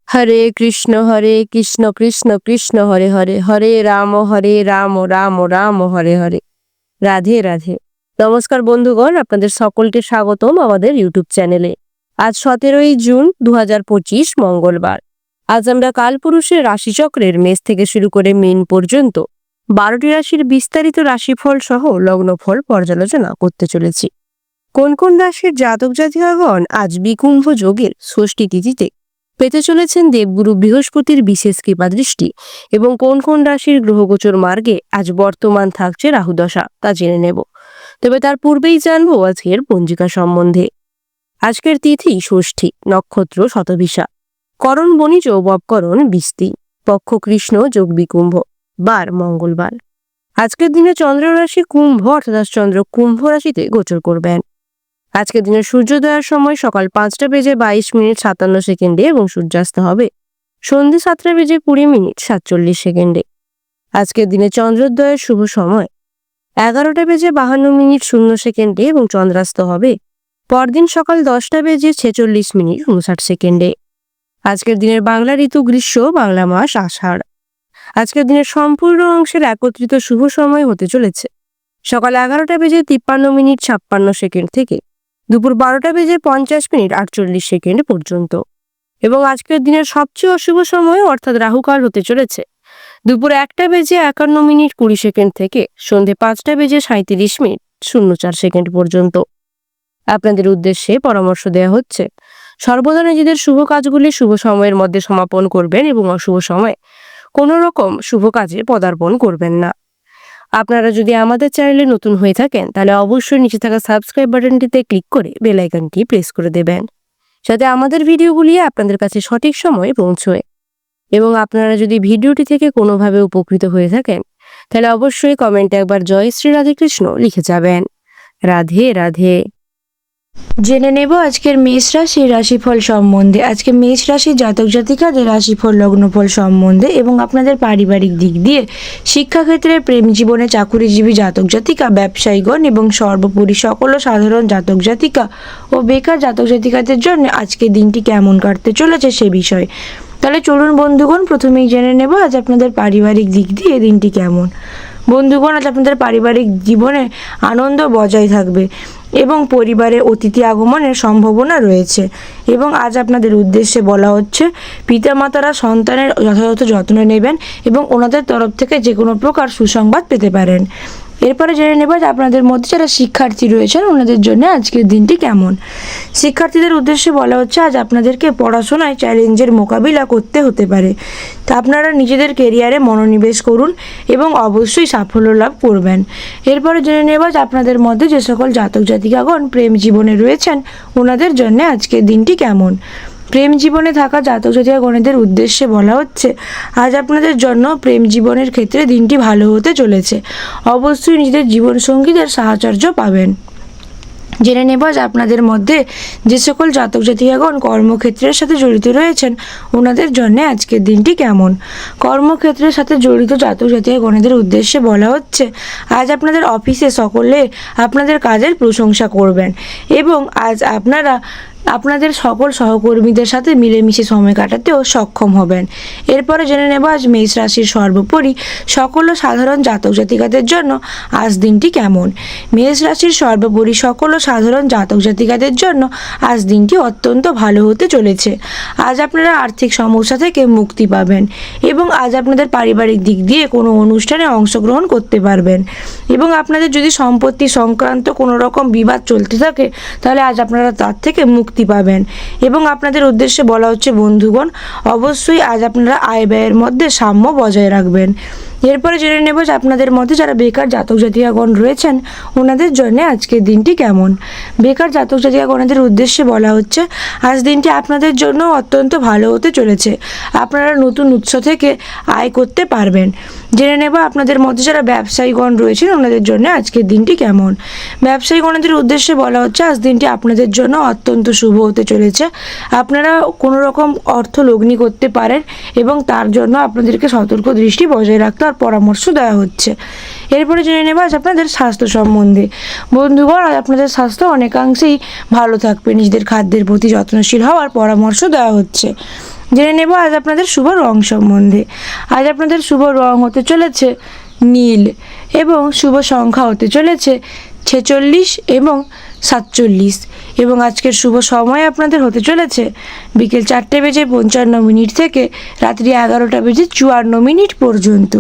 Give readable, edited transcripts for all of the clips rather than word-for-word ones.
হরে কৃষ্ণ কৃষ্ণ কৃষ্ণ হরে হরে, হরে রাম রাম রাম হরে হরে। রাধে রাধে। নমস্কার বন্ধুগণ, আপনাদের সকলকে স্বাগতম আমাদের ইউটিউব চ্যানেলে। আজ 17ই জুন 2025 মঙ্গলবার। আজ আমরা কালপুরুষের রাশিচক্রের মেষ থেকে শুরু করে মীন পর্যন্ত 12টি রাশির বিস্তারিত রাশিফল সহ লগ্নফল পর্যালোচনা করতে চলেছি। কোন কোন রাশির জাতক জাতিকাগণ আজ বিকুম্ভ যোগের ষষ্ঠী তিথিতে পেতে চলেছেন দেবগুরু বৃহস্পতির বিশেষ কৃপা দৃষ্টি, এবং কোন কোন রাশির গ্রহগোচর মার্গে আজ বর্তমান থাকছে রাহুদশা, তা জেনে নেব। তবে তার পূর্বেই জানবো আজকের পঞ্জিকা সম্বন্ধে। আজকের তিথি ষষ্ঠী, নক্ষত্র শতভিষা, করণ বণিজ ববকরণ বিস্তি, পক্ষ কৃষ্ণ, যোগ বিকুম্ভ, বার মঙ্গলবার। আজকের দিনে চন্দ্র রাশি কুম্ভ অর্থাৎ চন্দ্র কুম্ভ রাশিতে গোচর করবেন। আজকের দিনের সূর্যোদয়ের সময় সকাল 5:22:57 এবং সূর্যাস্ত হবে সন্ধ্যে 7:20:47। আজকের দিনে চন্দ্রোদয়ের শুভ সময় 11:52:00 এবং চন্দ্রাস্ত হবে পরদিন সকাল 10:46:59। আজকের দিনের বাংলা ঋতু গ্রীষ্ম, বাংলা মাস আষাঢ়। আজকের দিনের সম্পূর্ণ অংশের একত্রিত শুভ সময় হতে চলেছে সকাল 11:53:56 থেকে দুপুর 12:50:48 পর্যন্ত, এবং আজকের দিনের সবচেয়ে অশুভ সময় অর্থাৎ রাহুকাল হতে চলেছে দুপুর 1:51:20 থেকে সন্ধে 5:37:04 পর্যন্ত। আপনাদের উদ্দেশ্যে পরামর্শ দেওয়া হচ্ছে সর্বদা নিজেদের শুভ কাজগুলি শুভ সময়ের মধ্যে সমাপন করবেন এবং অশুভ সময়ে কোনো রকম শুভ কাজে পদার্পণ করবেন না। আপনারা যদি আমাদের চ্যানেলে নতুন হয়ে থাকেন তাহলে অবশ্যই নিচে থাকা সাবস্ক্রাইব বাটনটিতে ক্লিক করে বেল আইকনটি প্রেস করে দেবেন, যাতে আমাদের ভিডিওগুলি আপনাদের কাছে সঠিক সময়ে পৌঁছয়। এবং আপনারা যদি ভিডিওটি থেকে কোনোভাবে উপকৃত হয়ে থাকেন তাহলে অবশ্যই কমেন্টে একবার জয় শ্রী রাধে কৃষ্ণ লিখে যাবেন। রাধে রাধে। জেনে নেব আজকের মেষ রাশির রাশিফল সম্বন্ধে। আজকে মেষ রাশির জাতক জাতিকাদের রাশিফল লগ্নফল সম্বন্ধে এবং আপনাদের পারিবারিক দিক দিয়ে, শিক্ষাক্ষেত্রে, প্রেম জীবনে, চাকুরিজীবী জাতক জাতিকা, ব্যবসায়ীগণ এবং সর্বোপরি সকল সাধারণ জাতক জাতিকা ও বেকার জাতক জাতিকাদের জন্য আজকের দিনটি কেমন কাটতে চলেছে সে বিষয়ে। তাহলে চলুন বন্ধুগণ, প্রথমেই জেনে নেব আজ আপনাদের পারিবারিক দিক দিয়ে দিনটি কেমন। বন্ধুগণ, আজ আপনাদের পারিবারিক জীবনে আনন্দ বজায় থাকবে এবং পরিবারে অতিথি আগমনের সম্ভাবনা রয়েছে। এবং আজ আপনাদের উদ্দেশ্যে বলা হচ্ছে পিতামাতারা সন্তানের যথাযথ যত্ন নেবেন এবং ওনাদের তরফ থেকে যে কোনো প্রকার সুসংবাদ পেতে পারেন। এরপরে জেনে নেব যে আপনাদের মধ্যে যারা শিক্ষার্থী রয়েছেন ওনাদের জন্য আজকের দিনটি কেমন। শিক্ষার্থীদের উদ্দেশ্যে বলা হচ্ছে আজ আপনাদেরকে পড়াশোনায় চ্যালেঞ্জের মোকাবিলা করতে হতে পারে, তা আপনারা নিজেদের কেরিয়ারে মনোনিবেশ করুন এবং অবশ্যই সাফল্য লাভ করবেন। এরপরে জেনে নেব যে আপনাদের মধ্যে যে সকল জাতক জাতিকাগণ প্রেম জীবনে রয়েছেন ওনাদের জন্য আজকের দিনটি কেমন। প্রেম জীবনে থাকা জাতক জাতিকাগণেদের উদ্দেশ্যে বলা হচ্ছে আজ আপনাদের জন্য প্রেম জীবনের ক্ষেত্রে দিনটি ভালো হতে চলেছে। অবশ্যই নিজেদের জীবনসঙ্গীদের সাহচর্য পাবেন। জেনে নেব যে আপনাদের মধ্যে যে সকল জাতক জাতিকাগণ কর্মক্ষেত্রের সাথে জড়িত রয়েছেন ওনাদের জন্য আজকের দিনটি কেমন। কর্মক্ষেত্রের সাথে জড়িত জাতক জাতিকাগণেদের উদ্দেশ্যে বলা হচ্ছে আজ আপনাদের অফিসে সকলে আপনাদের কাজের প্রশংসা করবেন এবং আজ আপনারা আপনাদের সকল সহকর্মীদের সাথে মিলেমিশে সময় কাটাতেও সক্ষম হবেন। এরপরে জেনে নেব আজ মেষ রাশির সর্বোপরি সকল সাধারণ জাতক জাতিকাদের জন্য আজ দিনটি কেমন। মেষ রাশির সর্বোপরি সকল সাধারণ জাতক জাতিকাদের জন্য আজ দিনটি অত্যন্ত ভালো হতে চলেছে। আজ আপনারা আর্থিক সমস্যা থেকে মুক্তি পাবেন এবং আজ আপনাদের পারিবারিক দিক দিয়ে কোনো অনুষ্ঠানে অংশগ্রহণ করতে পারবেন। এবং আপনাদের যদি সম্পত্তি সংক্রান্ত কোনো রকম বিবাদ চলতে থাকে তাহলে আজ আপনারা তার থেকে মুক্তি পাবেন। এবং আপনাদের উদ্দেশ্যে বলা হচ্ছে বন্ধুগণ অবশ্যই আজ আপনারা আয় ব্যয়ের মধ্যে সাম্য বজায় রাখবেন। এরপরে জেনে নেব যে আপনাদের মধ্যে যারা বেকার জাতক জাতিকাগণ রয়েছেন ওনাদের জন্য আজকের দিনটি কেমন। বেকার জাতক জাতিকাগণের উদ্দেশ্যে বলা হচ্ছে আজ দিনটি আপনাদের জন্য অত্যন্ত ভালো হতে চলেছে। আপনারা নতুন উৎস থেকে আয় করতে পারবেন। জেনে নেব আপনাদের মধ্যে যারা ব্যবসায়ীগণ রয়েছেন ওনাদের জন্য আজকের দিনটি কেমন। ব্যবসায়ীগণের উদ্দেশ্যে বলা হচ্ছে আজ দিনটি আপনাদের জন্য অত্যন্ত শুভ হতে চলেছে। আপনারা কোনো রকম অর্থ লগ্নি করতে পারেন এবং তার জন্য আপনাদেরকে সতর্ক দৃষ্টি বজায় রাখতে আর পরামর্শ দেওয়া হচ্ছে। এরপরে জেনে নেব আজ আপনাদের স্বাস্থ্য সম্বন্ধে। বন্ধুগণ, আজ আপনাদের স্বাস্থ্য অনেকাংশেই ভালো থাকবে। নিজেদের খাদ্যের প্রতি যত্নশীল হওয়ার পরামর্শ দেওয়া হচ্ছে। জেনে নেব আজ আপনাদের শুভ রং সম্বন্ধে। আজ আপনাদের শুভ রং হতে চলেছে নীল এবং শুভ সংখ্যা হতে চলেছে 46 এবং 47 এবং আজকের শুভ সময় আপনাদের হতে চলেছে বিকেল 4:55 থেকে রাত্রি 11:54 পর্যন্ত।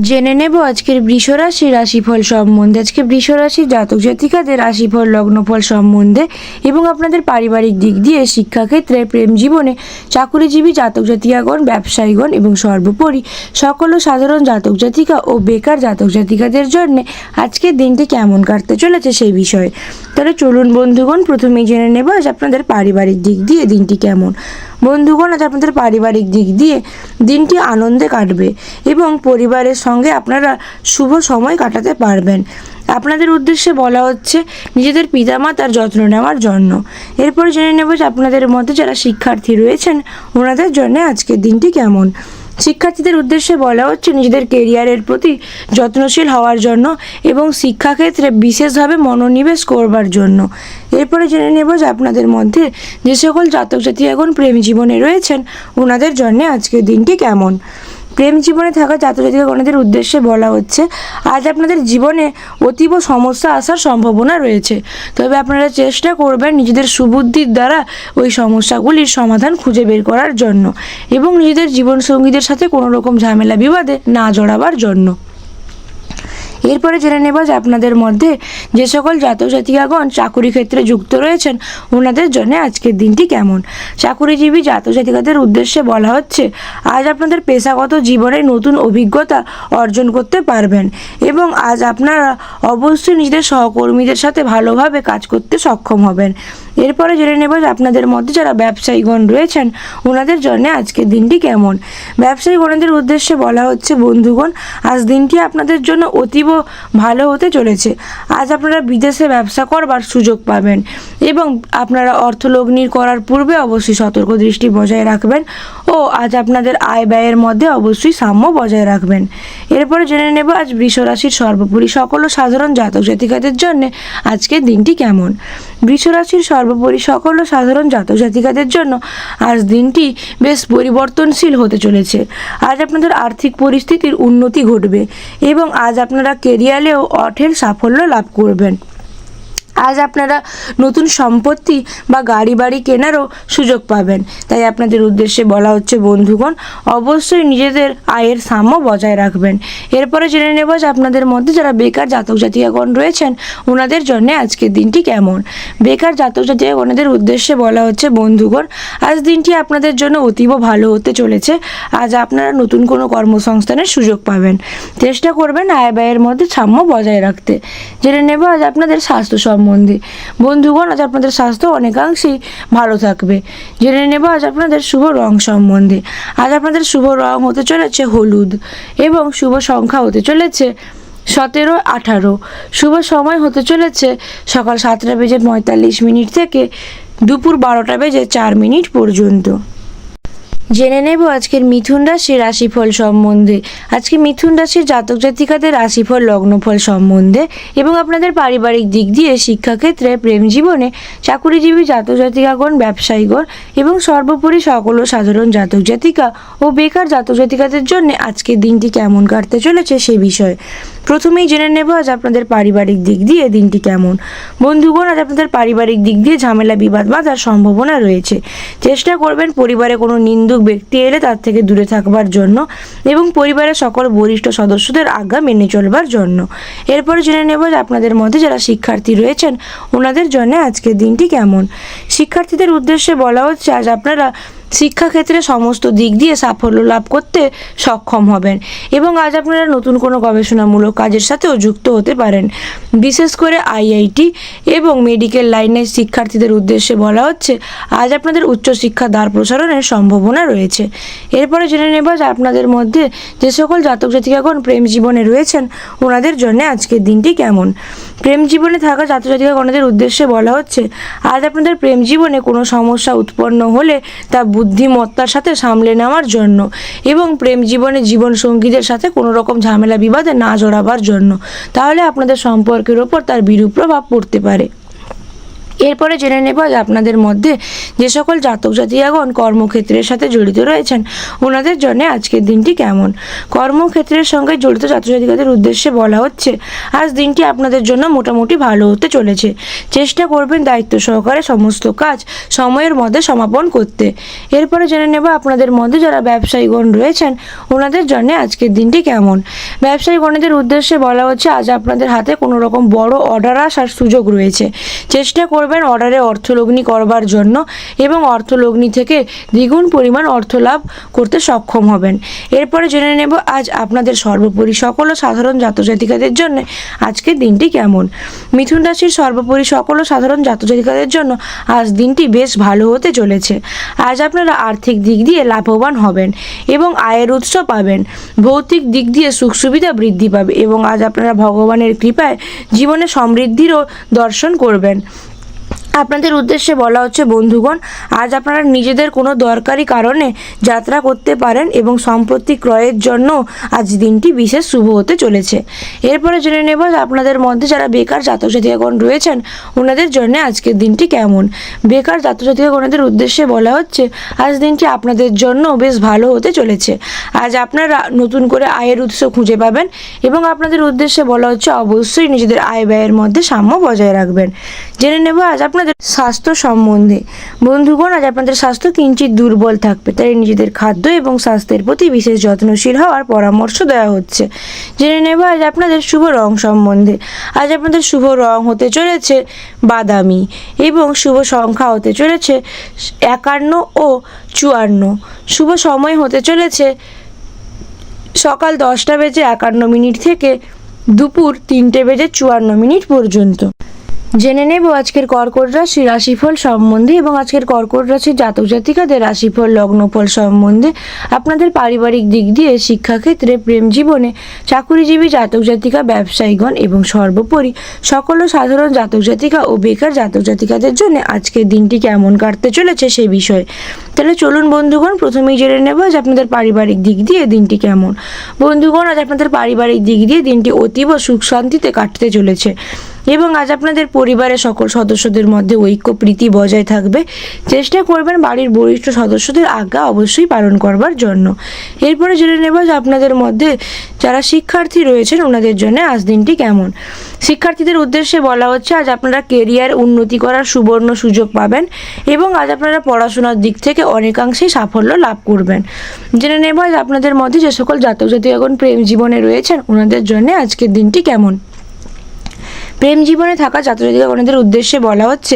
জেনে নেব আজকের বৃষ রাশির রাশিফল সম্বন্ধে। আজকে বৃষ রাশির জাতক জাতিকাদের রাশিফল লগ্নফল সম্বন্ধে এবং আপনাদের পারিবারিক দিক দিয়ে, শিক্ষাক্ষেত্রে, প্রেম জীবনে, চাকুরিজীবী জাতক জাতিকাগণ, ব্যবসায়ীগণ এবং সর্বোপরি সকল সাধারণ জাতক জাতিকা ও বেকার জাতক জাতিকাদের জন্য আজকের দিনটি কেমন কাটতে চলেছে সেই বিষয়ে। তাহলে চলুন বন্ধুগণ, প্রথমেই জেনে নেব আজ আপনাদের পারিবারিক দিক দিয়ে দিনটি কেমন। বন্ধুগণ, আজ আপনাদের পারিবারিক দিক দিয়ে দিনটি আনন্দে কাটবে এবং পরিবারের সঙ্গে আপনারা শুভ সময় কাটাতে পারবেন। আপনাদের উদ্দেশ্যে বলা হচ্ছে নিজেদের পিতামাতার যত্ন নেওয়ার জন্য। এরপরে জেনে নেব যে আপনাদের মধ্যে যারা শিক্ষার্থী রয়েছেন ওনাদের জন্য আজকের দিনটি কেমন। শিক্ষার্থীদের উদ্দেশ্যে বলা হচ্ছে নিজেদের কেরিয়ারের প্রতি যত্নশীল হওয়ার জন্য এবং শিক্ষাক্ষেত্রে বিশেষভাবে মনোনিবেশ করবার জন্য। এরপরে জেনে নেব যে আপনাদের মধ্যে যে সকল জাতক জাতিকাগণ প্রেম জীবনে রয়েছেন ওনাদের জন্য আজকের দিনটি কেমন। প্রেম জীবনে থাকা জাতক জাতিকাগণদের উদ্দেশ্যে বলা হচ্ছে আজ আপনাদের জীবনে অতীব সমস্যা আসার সম্ভাবনা রয়েছে, তবে আপনারা চেষ্টা করবেন নিজেদের সুবুদ্ধির দ্বারা ওই সমস্যাগুলির সমাধান খুঁজে বের করার জন্য এবং নিজেদের জীবনসঙ্গীদের সাথে কোনো রকম ঝামেলা বিবাদে না জড়াবার জন্য। এরপরে জেনে নেব যে আপনাদের মধ্যে যে সকল জাতক জাতিকাগণ চাকুরি ক্ষেত্রে যুক্ত রয়েছেন ওনাদের জন্য আজকের দিনটি কেমন। চাকুরিজীবী জাতক জাতিকাদের উদ্দেশ্যে বলা হচ্ছে আজ আপনাদের পেশাগত জীবনে নতুন অভিজ্ঞতা অর্জন করতে পারবেন এবং আজ আপনারা অবশ্যই নিজেদের সহকর্মীদের সাথে ভালোভাবে কাজ করতে সক্ষম হবেন। এরপরে জেনে নেব যে আপনাদের মধ্যে যারা ব্যবসায়ীগণ রয়েছেন ওনাদের জন্য আজকের দিনটি কেমন। ব্যবসায়ীগণদের উদ্দেশ্যে বলা হচ্ছে বন্ধুগণ আজ দিনটি আপনাদের জন্য অতীব ভালো হতে চলেছে। আজ আপনারা বিদেশে ব্যবসা করবার সুযোগ পাবেন এবং আপনারা অর্থলগ্নি করার পূর্বে অবশ্যই সতর্ক দৃষ্টি বজায় রাখবেন ও আজ আপনাদের আয় ব্যয়ের মধ্যে অবশ্যই সাম্য বজায় রাখবেন। এরপরে জেনে নেব আজ বৃষ রাশির সর্বোপরি সকল সাধারণ জাতক জাতিকাদের জন্য আজকের দিনটি কেমন। বৃষ রাশির সর্বোপরি সকল সাধারণ জাতক জাতিকাদের জন্য আজ দিনটি বেশ পরিবর্তনশীল হতে চলেছে। আজ আপনাদের আর্থিক পরিস্থিতির উন্নতি ঘটবে এবং আজ আপনারা কেরিয়ারেও অর্থের সাফল্য লাভ করবেন। আজ আপনারা নতুন সম্পত্তি বা গাড়ি বাড়ি কেনারও সুযোগ পাবেন। তাই আপনাদের উদ্দেশ্যে বলা হচ্ছে বন্ধুগণ অবশ্যই নিজেদের আয়ের সাম্য বজায় রাখবেন। এরপরে জেনে নেব যে আপনাদের মধ্যে যারা বেকার জাতক জাতিকাগণ রয়েছেন ওনাদের জন্য আজকের দিনটি কেমন। বেকার জাতক জাতিকাগণদের উদ্দেশ্যে বলা হচ্ছে বন্ধুগণ আজ দিনটি আপনাদের জন্য অতীব ভালো হতে চলেছে। আজ আপনারা নতুন কোনো কর্মসংস্থানের সুযোগ পাবেন। চেষ্টা করবেন আয় ব্যয়ের মধ্যে সাম্য বজায় রাখতে। জেনে নেব আজ আপনাদের স্বাস্থ্য সম্বন্ধে। বন্ধুগণ আজ আপনাদের স্বাস্থ্য অনেকাংশেই ভালো থাকবে। জেনে নেব আজ আপনাদের শুভ রং সম্বন্ধে। আজ আপনাদের শুভ রং হতে চলেছে হলুদ এবং শুভ সংখ্যা হতে চলেছে 17, 18। শুভ সময় হতে চলেছে সকাল 7:45 থেকে দুপুর 12:04 পর্যন্ত। জেনে নেব আজকের মিথুন রাশির রাশিফল সম্বন্ধে। আজকে মিথুন রাশির জাতক জাতিকাদের রাশিফল লগ্নফল সম্বন্ধে এবং আপনাদের পারিবারিক দিক দিয়ে, শিক্ষাক্ষেত্রে, প্রেম জীবনে, চাকুরিজীবী জাতক জাতিকাগণ, ব্যবসায়ীগণ এবং সর্বোপরি সকল সাধারণ জাতক জাতিকা ও বেকার জাতক জাতিকাদের জন্য আজকের দিনটি কেমন কাটতে চলেছে সে বিষয়ে। প্রথমেই জেনে নেব আজ আপনাদের পারিবারিক দিক দিয়ে দিনটি কেমন। বন্ধুগণ আজ আপনাদের পারিবারিক দিক দিয়ে ঝামেলা বিবাদ বাঁধার সম্ভাবনা রয়েছে। চেষ্টা করবেন পরিবারে কোনো নিন্দুক ব্যক্তি এলে তার থেকে দূরে থাকবার জন্য এবং পরিবারের সকল বরিষ্ঠ সদস্যদের আজ্ঞা মেনে চলবার জন্য। এরপরে জেনে নেব যে আপনাদের মধ্যে যারা শিক্ষার্থী রয়েছেন ওনাদের জন্য আজকের দিনটি কেমন। শিক্ষার্থীদের উদ্দেশ্যে বলা হচ্ছে আজ আপনারা শিক্ষাক্ষেত্রে সমস্ত দিক দিয়ে সাফল্য লাভ করতে সক্ষম হবেন এবং আজ আপনারা নতুন কোনো গবেষণামূলক কাজের সাথেও যুক্ত হতে পারেন। বিশেষ করে আইআইটি এবং মেডিকেল লাইনের শিক্ষার্থীদের উদ্দেশ্যে বলা হচ্ছে আজ আপনাদের উচ্চশিক্ষা দ্বার প্রসারণের সম্ভাবনা রয়েছে। এরপরে জেনে নেব যে আপনাদের মধ্যে যে সকল জাতক জাতিকাগণ প্রেম জীবনে রয়েছেন ওনাদের জন্য আজকের দিনটি কেমন। প্রেম জীবনে থাকা জাতক জাতিকাগণদের উদ্দেশ্যে বলা হচ্ছে আজ আপনাদের প্রেম জীবনে কোনো সমস্যা উৎপন্ন হলে তা বুদ্ধিমত্তার সাথে সামলে নেওয়ার জন্য এবং প্রেম জীবনে জীবন সঙ্গীদের সাথে কোনো রকম ঝামেলা বিবাদে না জড়াবার জন্য, তাহলে আপনাদের সম্পর্কের ওপর তার বিরূপ প্রভাব পড়তে পারে। এরপরে জেনে নেব আজ আপনাদের মধ্যে যে সকল জাতক জাতিকাগণ কর্মক্ষেত্রের সাথে জড়িত রয়েছেন ওনাদের জন্য আজকের দিনটি কেমন। কর্মক্ষেত্রের সঙ্গে জড়িত জাতক জাতিকাদের উদ্দেশ্যে বলা হচ্ছে আজ দিনটি আপনাদের জন্য মোটামুটি ভালো হতে চলেছে। চেষ্টা করবেন দায়িত্ব সহকারে সমস্ত কাজ সময়ের মধ্যে সমাপন করতে। এরপরে জেনে নেব আপনাদের মধ্যে যারা ব্যবসায়ীগণ রয়েছেন ওনাদের জন্য আজকের দিনটি কেমন। ব্যবসায়ীগণদের উদ্দেশ্যে বলা হচ্ছে আজ আপনাদের হাতে কোনো রকম বড় অর্ডার আসার সুযোগ রয়েছে। চেষ্টা করবেন অর্ডারে অর্থলগ্নি করবার জন্য এবং অর্থলগ্নি থেকে দ্বিগুণ পরিমাণ অর্থ লাভ করতে সক্ষম হবেন। এরপরে জেনে নেব আজ আপনাদের সর্বোপরি সকল ও সাধারণ জাতক জাতিকাদের জন্য আজকের দিনটি কেমন। মিথুন রাশির সর্বোপরি সকল ও সাধারণ জাতক জাতিকাদের জন্য আজ দিনটি বেশ ভালো হতে চলেছে। আজ আপনারা আর্থিক দিক দিয়ে লাভবান হবেন এবং আয়ের উৎস পাবেন। ভৌতিক দিক দিয়ে সুখ সুবিধা বৃদ্ধি পাবে এবং আজ আপনারা ভগবানের কৃপায় জীবনে সমৃদ্ধিরও দর্শন করবেন। আপনাদের উদ্দেশ্যে বলা হচ্ছে বন্ধুগণ আজ আপনারা নিজেদের কোনো দরকারি কারণে যাত্রা করতে পারেন এবং সম্পত্তি ক্রয়ের জন্য আজ দিনটি বিশেষ শুভ হতে চলেছে। এরপরে জেনে নেব আপনাদের মধ্যে যারা বেকার জাতক জাতিকাগণ রয়েছেন ওনাদের জন্য আজকের দিনটি কেমন। বেকার জাতক জাতিকাগণদের উদ্দেশ্যে বলা হচ্ছে আজ দিনটি আপনাদের জন্য বেশ ভালো হতে চলেছে। আজ আপনারা নতুন করে আয়ের উৎস খুঁজে পাবেন এবং আপনাদের উদ্দেশ্যে বলা হচ্ছে অবশ্যই নিজেদের আয় ব্যয়ের মধ্যে সাম্য বজায় রাখবেন। জেনে নেব আজ আপনাদের স্বাস্থ্য সম্বন্ধে। বন্ধুগণ আজ আপনাদের স্বাস্থ্য কিঞ্চিত দুর্বল থাকবে, তাই নিজেদের খাদ্য এবং স্বাস্থ্যের প্রতি বিশেষ যত্নশীল হওয়ার পরামর্শ দেওয়া হচ্ছে। জেনে নেব আজ আপনাদের শুভ রং সম্বন্ধে। আজ আপনাদের শুভ রং হতে চলেছে বাদামি এবং শুভ সংখ্যা হতে চলেছে 51 ও 54। শুভ সময় হতে চলেছে সকাল 10:51 থেকে দুপুর 3:54 পর্যন্ত। জেনে নেব আজকের কর্কট রাশির রাশিফল সম্বন্ধে এবং আজকের কর্কট রাশির জাতক জাতিকাদের রাশিফল লগ্নফল সম্বন্ধে। আপনাদের পারিবারিক দিক দিয়ে শিক্ষাক্ষেত্রে, প্রেম জীবনে, চাকুরিজীবী জাতক জাতিকা, ব্যবসায়ীগণ এবং সর্বোপরি সকল সাধারণ জাতক জাতিকা ও বেকার জাতক জাতিকাদের জন্য আজকের দিনটি কেমন কাটতে চলেছে সে বিষয়ে। তাহলে চলুন বন্ধুগণ প্রথমেই জেনে নেব যে আপনাদের পারিবারিক দিক দিয়ে দিনটি কেমন। বন্ধুগণ আজ আপনাদের পারিবারিক দিক দিয়ে দিনটি অতীব সুখ শান্তিতে কাটতে চলেছে এবং আজ আপনাদের পরিবারের সকল সদস্যদের মধ্যে ঐক্য প্রীতি বজায় থাকবে। চেষ্টা করবেন বাড়ির বরিষ্ঠ সদস্যদের আজ্ঞা অবশ্যই পালন করবার জন্য। এরপরে জেনে নেব যে আপনাদের মধ্যে যারা শিক্ষার্থী রয়েছেন ওনাদের জন্য আজ দিনটি কেমন। শিক্ষার্থীদের উদ্দেশ্যে বলা হচ্ছে আজ আপনারা কেরিয়ার উন্নতি করার সুবর্ণ সুযোগ পাবেন এবং আজ আপনারা পড়াশোনার দিক থেকে অনেকাংশেই সাফল্য লাভ করবেন। জেনে নেব আজ আপনাদের মধ্যে যে সকল জাতক জাতিকাগণ প্রেম জীবনে রয়েছেন ওনাদের জন্য আজকের দিনটি কেমন। প্রেম জীবনে থাকা জাতক জাতিকাগণদের উদ্দেশ্যে বলা হচ্ছে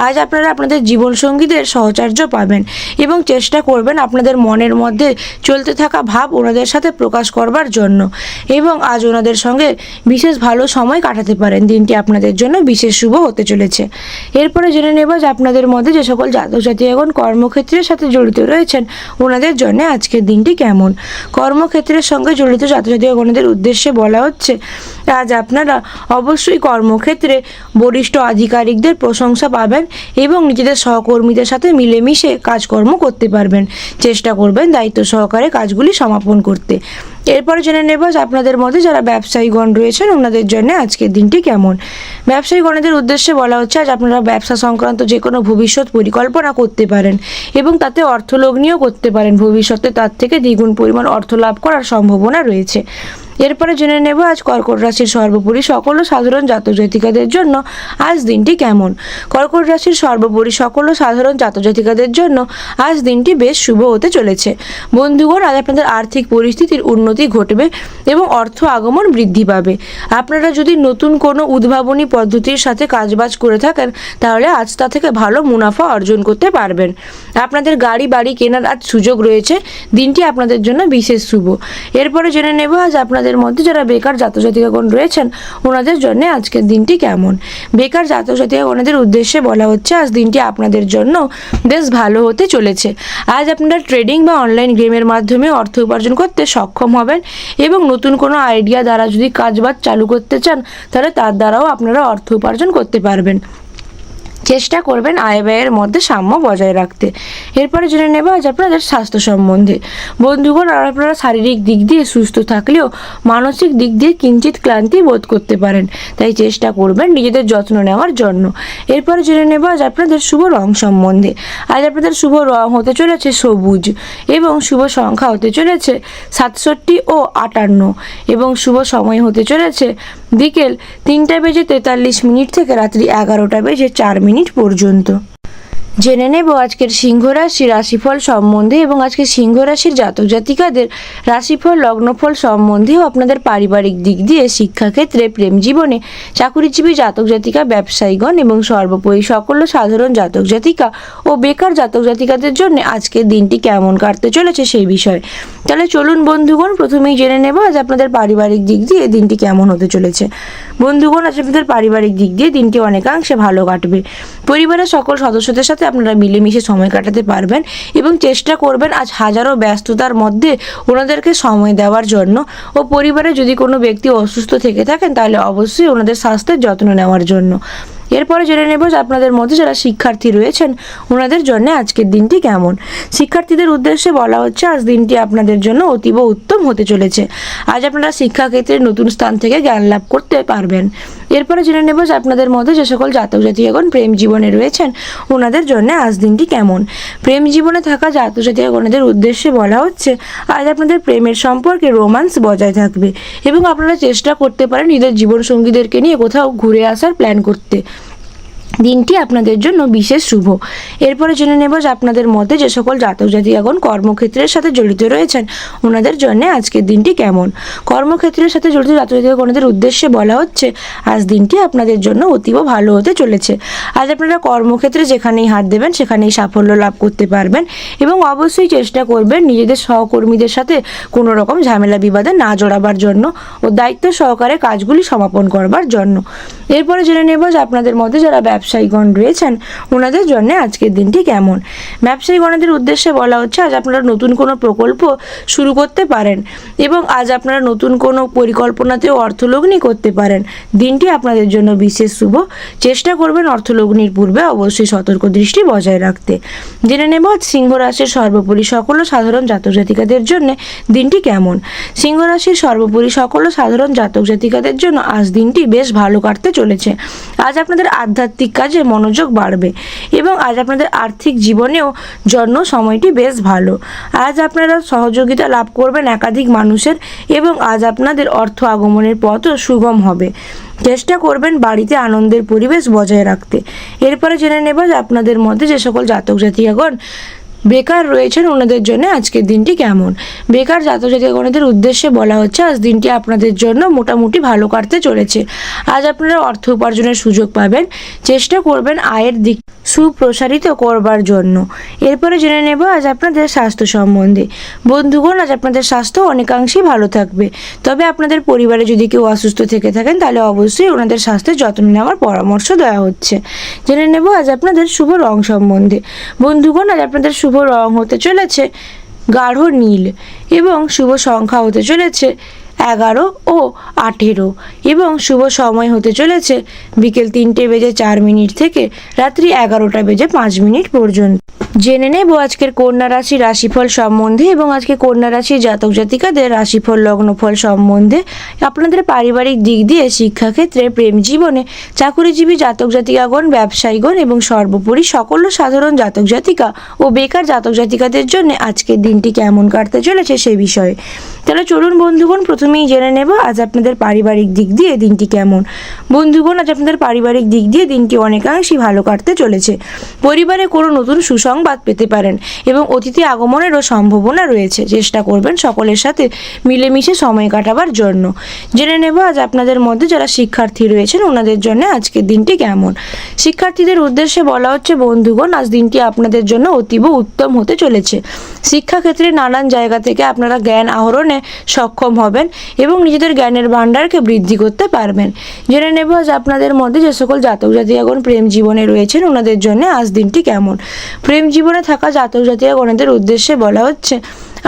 আজ আপনারা আপনাদের জীবনসঙ্গীদের সহচর্য পাবেন এবং চেষ্টা করবেন আপনাদের মনের মধ্যে চলতে থাকা ভাব ওনাদের সাথে প্রকাশ করবার জন্য এবং আজ ওনাদের সঙ্গে বিশেষ ভালো সময় কাটাতে পারেন। দিনটি আপনাদের জন্য বিশেষ শুভ হতে চলেছে। এরপরে জেনে নেব যে আপনাদের মধ্যে যে সকল জাতক জাতিকাগণ কর্মক্ষেত্রের সাথে জড়িত রয়েছেন ওনাদের জন্য আজকের দিনটি কেমন। কর্মক্ষেত্রের সঙ্গে জড়িত জাতক জাতিকাগণদের উদ্দেশ্যে বলা হচ্ছে আজ আপনারা অবশ্যই কর্মক্ষেত্রে বরিষ্ঠ আধিকারিকদের প্রশংসা পাবেন এবং নিজেদের সহকর্মীদের সাথে মিলেমিশে কাজকর্ম করতে পারবেন। চেষ্টা করবেন দায়িত্ব সহকারে কাজগুলি সমাপন করতে। এরপরে জেনে নেব যে আপনাদের মধ্যে যারা ব্যবসায়ীগণ রয়েছেন ওনাদের জন্য আজকের দিনটি কেমন। ব্যবসায়ীগণদের উদ্দেশ্যে বলা হচ্ছে আজ আপনারা ব্যবসা সংক্রান্ত যে কোনো ভবিষ্যৎ পরিকল্পনা করতে পারেন এবং তাতে অর্থলগ্নিও করতে পারেন। ভবিষ্যতে তার থেকে দ্বিগুণ পরিমাণ অর্থ লাভ করার সম্ভাবনা রয়েছে। এরপরে জেনে নেব আজ কর্কট রাশির সর্বোপরি সকল সাধারণ জাতক জাতিকাদের জন্য আজ দিনটি কেমন। কর্কট রাশির সর্বোপরি সকল সাধারণ জাতক জাতিকাদের জন্য আজ দিনটি বেশ শুভ হতে চলেছে। বন্ধুগণ আজ আপনাদের আর্থিক পরিস্থিতির উন্নতি ঘটবে এবং অর্থ আগমন বৃদ্ধি পাবে। আপনারা যদি নতুন কোনো উদ্ভাবনী পদ্ধতির সাথে কাজবাজ করে থাকেন তাহলে আজ তা থেকে ভালো মুনাফা অর্জন করতে পারবেন। আপনাদের গাড়ি বাড়ি কেনার আজ সুযোগ রয়েছে। দিনটি আপনাদের জন্য বিশেষ শুভ। এরপরে জেনে নেব আজ আপনাদের মধ্যে যারা বেকার জাতক জাতিকাগণ রয়েছেন ওনাদের জন্য আজকের দিনটি কেমন। বেকার জাতক জাতিকাগণদের উদ্দেশ্যে বলা হচ্ছে আজ দিনটি আপনাদের জন্য বেশ ভালো হতে চলেছে। আজ আপনারা ট্রেডিং বা অনলাইন গেমের মাধ্যমে অর্থ উপার্জন করতে সক্ষম হবেন এবং নতুন কোনো আইডিয়া দ্বারা যদি কাজবাজ চালু করতে চান তাহলে তার দ্বারাও আপনারা অর্থ উপার্জন করতে পারবেন। চেষ্টা করবেন আয় ব্যয়ের মধ্যে সাম্য বজায় রাখতে। এরপরে জেনে নেব আজ আপনাদের স্বাস্থ্য সম্বন্ধে। বন্ধুগণ, আপনারা শারীরিক দিক দিয়ে সুস্থ থাকলেও মানসিক দিক দিয়ে কিঞ্চিত ক্লান্তি বোধ করতে পারেন, তাই চেষ্টা করবেন নিজেদের যত্ন নেওয়ার জন্য। এরপরে জেনে নেব আজ আপনাদের শুভ রং সম্বন্ধে। আজ আপনাদের শুভ রং হতে চলেছে সবুজ এবং শুভ সংখ্যা হতে চলেছে 67 ও 58 এবং শুভ সময় হতে চলেছে বিকেল 3:43 থেকে রাত্রি 11:04 পর্যন্ত। জেনে নেব আজকের সিংহ রাশির রাশিফল সম্বন্ধে এবং আজকে সিংহ রাশির জাতক জাতিকাদের রাশিফল লগ্নফল সম্বন্ধেও আপনাদের পারিবারিক দিক দিয়ে, শিক্ষাক্ষেত্রে, প্রেম জীবনে, চাকুরিজীবী জাতক জাতিকা, ব্যবসায়ীগণ এবং সর্বোপরি সকল সাধারণ জাতক জাতিকা ও বেকার জাতক জাতিকাদের জন্য আজকের দিনটি কেমন কাটতে চলেছে সেই বিষয়ে। তাহলে চলুন বন্ধুগণ, প্রথমেই জেনে নেব আজ আপনাদের পারিবারিক দিক দিয়ে দিনটি কেমন হতে চলেছে। বন্ধুগণ, আজ আপনাদের পারিবারিক দিক দিয়ে দিনটি অনেকাংশে ভালো কাটবে। পরিবারের সকল সদস্যদের সাথে আপনারা মিলেমিশে সময় কাটাতে পারবেন এবং চেষ্টা করবেন আজ হাজারো ব্যস্ততার মধ্যে ওনাদেরকে সময় দেওয়ার জন্য ও পরিবারে যদি কোনো ব্যক্তি অসুস্থ থেকে থাকেন তাহলে অবশ্যই ওনাদের স্বাস্থ্যের যত্ন নেওয়ার জন্য। এরপরে জেনে নেব যে আপনাদের মধ্যে যারা শিক্ষার্থী রয়েছেন ওনাদের জন্য আজকের দিনটি কেমন। শিক্ষার্থীদের উদ্দেশ্যে বলা হচ্ছে আজ দিনটি আপনাদের জন্য অতীব উত্তম হতে চলেছে। আজ আপনারা শিক্ষাক্ষেত্রে নতুন স্থান থেকে জ্ঞান লাভ করতে পারবেন। এরপরে জেনে নেব যে আপনাদের মধ্যে যে সকল জাতক জাতিকাগণ প্রেম জীবনে রয়েছেন ওনাদের জন্য আজ দিনটি কেমন। প্রেম জীবনে থাকা জাতক জাতিকাগণদের উদ্দেশ্যে বলা হচ্ছে আজ আপনাদের প্রেমের সম্পর্কে রোমান্স বজায় থাকবে এবং আপনারা চেষ্টা করতে পারেন নিজের জীবনসঙ্গীদেরকে নিয়ে কোথাও ঘুরে আসার প্ল্যান করতে। দিনটি আপনাদের জন্য বিশেষ শুভ। এরপরে জেনে নেব যে আপনাদের মধ্যে যে সকল জাতক জাতিকাগণ কর্মক্ষেত্রের সাথে জড়িত রয়েছেন ওনাদের জন্য আজকের দিনটি কেমন। কর্মক্ষেত্রের সাথে জড়িত জাতক জাতিকাগণদের উদ্দেশ্যে বলা হচ্ছে আজ দিনটি আপনাদের জন্য অতীব ভালো হতে চলেছে। আজ আপনারা কর্মক্ষেত্রে যেখানেই হাত দেবেন সেখানেই সাফল্য লাভ করতে পারবেন এবং অবশ্যই চেষ্টা করবেন নিজেদের সহকর্মীদের সাথে কোনো রকম ঝামেলা বিবাদে না জড়াবার জন্য ও দায়িত্ব সহকারে কাজগুলি সমাপন করবার জন্য। এরপরে জেনে নেব যে আপনাদের মধ্যে যারা ব্যবসায়ীগণ রয়েছেন ওনাদের জন্য আজকের দিনটি কেমন। ব্যবসায়ীগণদের উদ্দেশ্যে বলা হচ্ছে আজ আপনারা নতুন কোনো প্রকল্প শুরু করতে পারেন এবং আজ আপনারা নতুন কোনো পরিকল্পনাতেও অর্থলগ্নি করতে পারেন। দিনটি আপনাদের জন্য বিশেষ শুভ। চেষ্টা করবেন অর্থলগ্নির পূর্বে অবশ্যই সতর্ক দৃষ্টি বজায় রাখতে। জেনে নেব আজ সিংহ রাশির সর্বোপরি সকল সাধারণ জাতক জাতিকাদের জন্য দিনটি কেমন। সিংহ রাশির সর্বোপরি সকল সাধারণ জাতক জাতিকাদের জন্য আজ দিনটি বেশ ভালো কাটতে চলেছে। আজ আপনাদের আধ্যাত্মিক কাজে মনোযোগ বাড়বে এবং আজ আপনাদের আর্থিক জীবনেও জন্য সময়টি বেশ ভালো। আজ আপনারা সহযোগিতা লাভ করবেন একাধিক মানুষের এবং আজ আপনাদের অর্থ আগমনের পথও সুগম হবে। চেষ্টা করবেন বাড়িতে আনন্দের পরিবেশ বজায় রাখতে। এরপরে জেনে নেব যে আপনাদের মধ্যে যে সকল জাতক জাতিকাগণ বেকার রয়েছেন ওনাদের জন্য আজকের দিনটি কেমন। বেকার জাতক জাতিকাগণদের উদ্দেশ্যে বলা হচ্ছে আজ দিনটি আপনাদের জন্য মোটামুটি ভালো কাটতে চলেছে। আজ আপনারা অর্থ উপার্জনের সুযোগ পাবেন। চেষ্টা করবেন আয়ের দিক সুপ্রসারিত করবার জন্য। এরপরে জেনে নেব আজ আপনাদের স্বাস্থ্য সম্বন্ধে। বন্ধুগণ, আজ আপনাদের স্বাস্থ্য অনেকাংশেই ভালো থাকবে, তবে আপনাদের পরিবারে যদি কেউ অসুস্থ থেকে থাকেন তাহলে অবশ্যই ওনাদের স্বাস্থ্যের যত্ন নেওয়ার পরামর্শ দেওয়া হচ্ছে। জেনে নেব আজ আপনাদের শুভ রং সম্বন্ধে। বন্ধুগণ, আজ আপনাদের শুভ রং হতে চলেছে গাঢ় নীল এবং শুভ সংখ্যা হতে চলেছে 11 ও 18 এবং শুভ সময় হতে চলেছে বিকেল 3:04 থেকে রাত্রি 11:05 পর্যন্ত। জেনে নেব আজকের কন্যা রাশির রাশিফল সম্বন্ধে এবং আজকে কন্যা রাশির জাতক জাতিকাদের রাশিফল লগ্নফল সম্বন্ধে। আপনাদের পারিবারিক দিক দিয়ে, শিক্ষাক্ষেত্রে, প্রেম জীবনে, চাকুরিজীবী জাতক জাতিকাগণ, ব্যবসায়ীগণ এবং সর্বোপরি সকল সাধারণ জাতক জাতিকা ও বেকার জাতক জাতিকাদের জন্য আজকের দিনটি কেমন কাটতে চলেছে সেই বিষয়ে। তাহলে চলুন বন্ধুগণ, প্রথমেই জেনে নেব আজ আপনাদের পারিবারিক দিক দিয়ে দিনটি কেমন। বন্ধুগণ, আজ আপনাদের পারিবারিক দিক দিয়ে দিনটি অনেকাংশই ভালো কাটতে চলেছে। পরিবারে কোনো নতুন সুসংবাদ পেতে পারেন এবং অতিথি আগমনেরও সম্ভাবনা রয়েছে। চেষ্টা করবেন সকলের সাথে মিলেমিশে সময় কাটাবার জন্য। জেনে নেব আজ আপনাদের মধ্যে যারা শিক্ষার্থী রয়েছেন ওনাদের জন্য আজকের দিনটি কেমন। শিক্ষার্থীদের উদ্দেশ্যে বলা হচ্ছে বন্ধুগণ, আজ দিনটি আপনাদের জন্য অতীব উত্তম হতে চলেছে। শিক্ষাক্ষেত্রে নানান জায়গা থেকে আপনারা জ্ঞান আহরণে সক্ষম হবেন এবং নিজেদের জ্ঞানের ভাণ্ডারকে বৃদ্ধি করতে পারবেন। জেনে নেব আজ আপনাদের মধ্যে যে সকল জাতক জাতিকাগণ প্রেম জীবনে রয়েছেন ওনাদের জন্য আজ দিনটি কেমন। প্রেম জীবনে থাকা জাতক জাতিকাগণদের উদ্দেশ্যে বলা হচ্ছে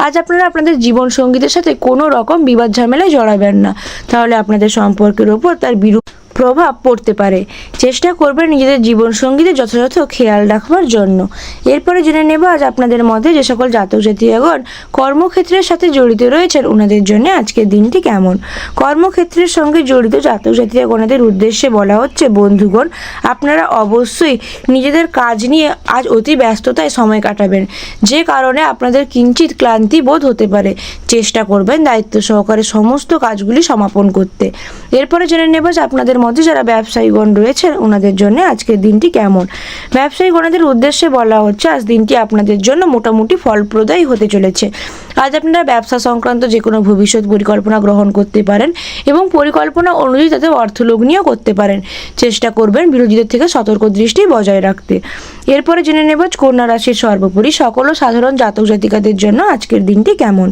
আজ আপনারা আপনাদের জীবন সঙ্গীদের সাথে কোনো রকম বিবাদ ঝামেলায় জড়াবেন না, তাহলে আপনাদের সম্পর্কের ওপর তার বিরূপ প্রভাব পড়তে পারে। চেষ্টা করবেন নিজেদের জীবনসঙ্গীদের যথাযথ খেয়াল রাখবার জন্য। এরপরে জেনে নেব আজ আপনাদের মধ্যে যে সকল জাতক জাতিকাগণ কর্মক্ষেত্রের সাথে জড়িত রয়েছেন ওনাদের জন্য আজকের দিনটি কেমন। কর্মক্ষেত্রের সঙ্গে জড়িত জাতক জাতিকাগণদের উদ্দেশ্যে বলা হচ্ছে, বন্ধুগণ আপনারা অবশ্যই নিজেদের কাজ নিয়ে আজ অতি ব্যস্ততায় সময় কাটাবেন, যে কারণে আপনাদের কিঞ্চিত ক্লান্তি বোধ হতে পারে। চেষ্টা করবেন দায়িত্ব সহকারে সমস্ত কাজগুলি সমাপন করতে। এরপরে জেনে নেব যে আপনাদের মধ্যে যারা ব্যবসায়ীগণ রয়েছেন ওনাদের জন্য আজকের দিনটি কেমন। ব্যবসায়ীগণদের উদ্দেশ্যে বলা হচ্ছে আজ দিনটি আপনাদের জন্য মোটামুটি ফলপ্রদায়ী হতে চলেছে। আজ আপনারা ব্যবসা সংক্রান্ত যে কোনো ভবিষ্যৎ পরিকল্পনা গ্রহণ করতে পারেন এবং পরিকল্পনা অনুযায়ী তাতে অর্থলগ্নিও করতে পারেন। চেষ্টা করবেন বিরোধীদের থেকে সতর্ক দৃষ্টি বজায় রাখতে। এরপরে জেনে নেব কন্যা রাশির সর্বোপরি সকল ও সাধারণ জাতক জাতিকাদের জন্য আজকের দিনটি কেমন।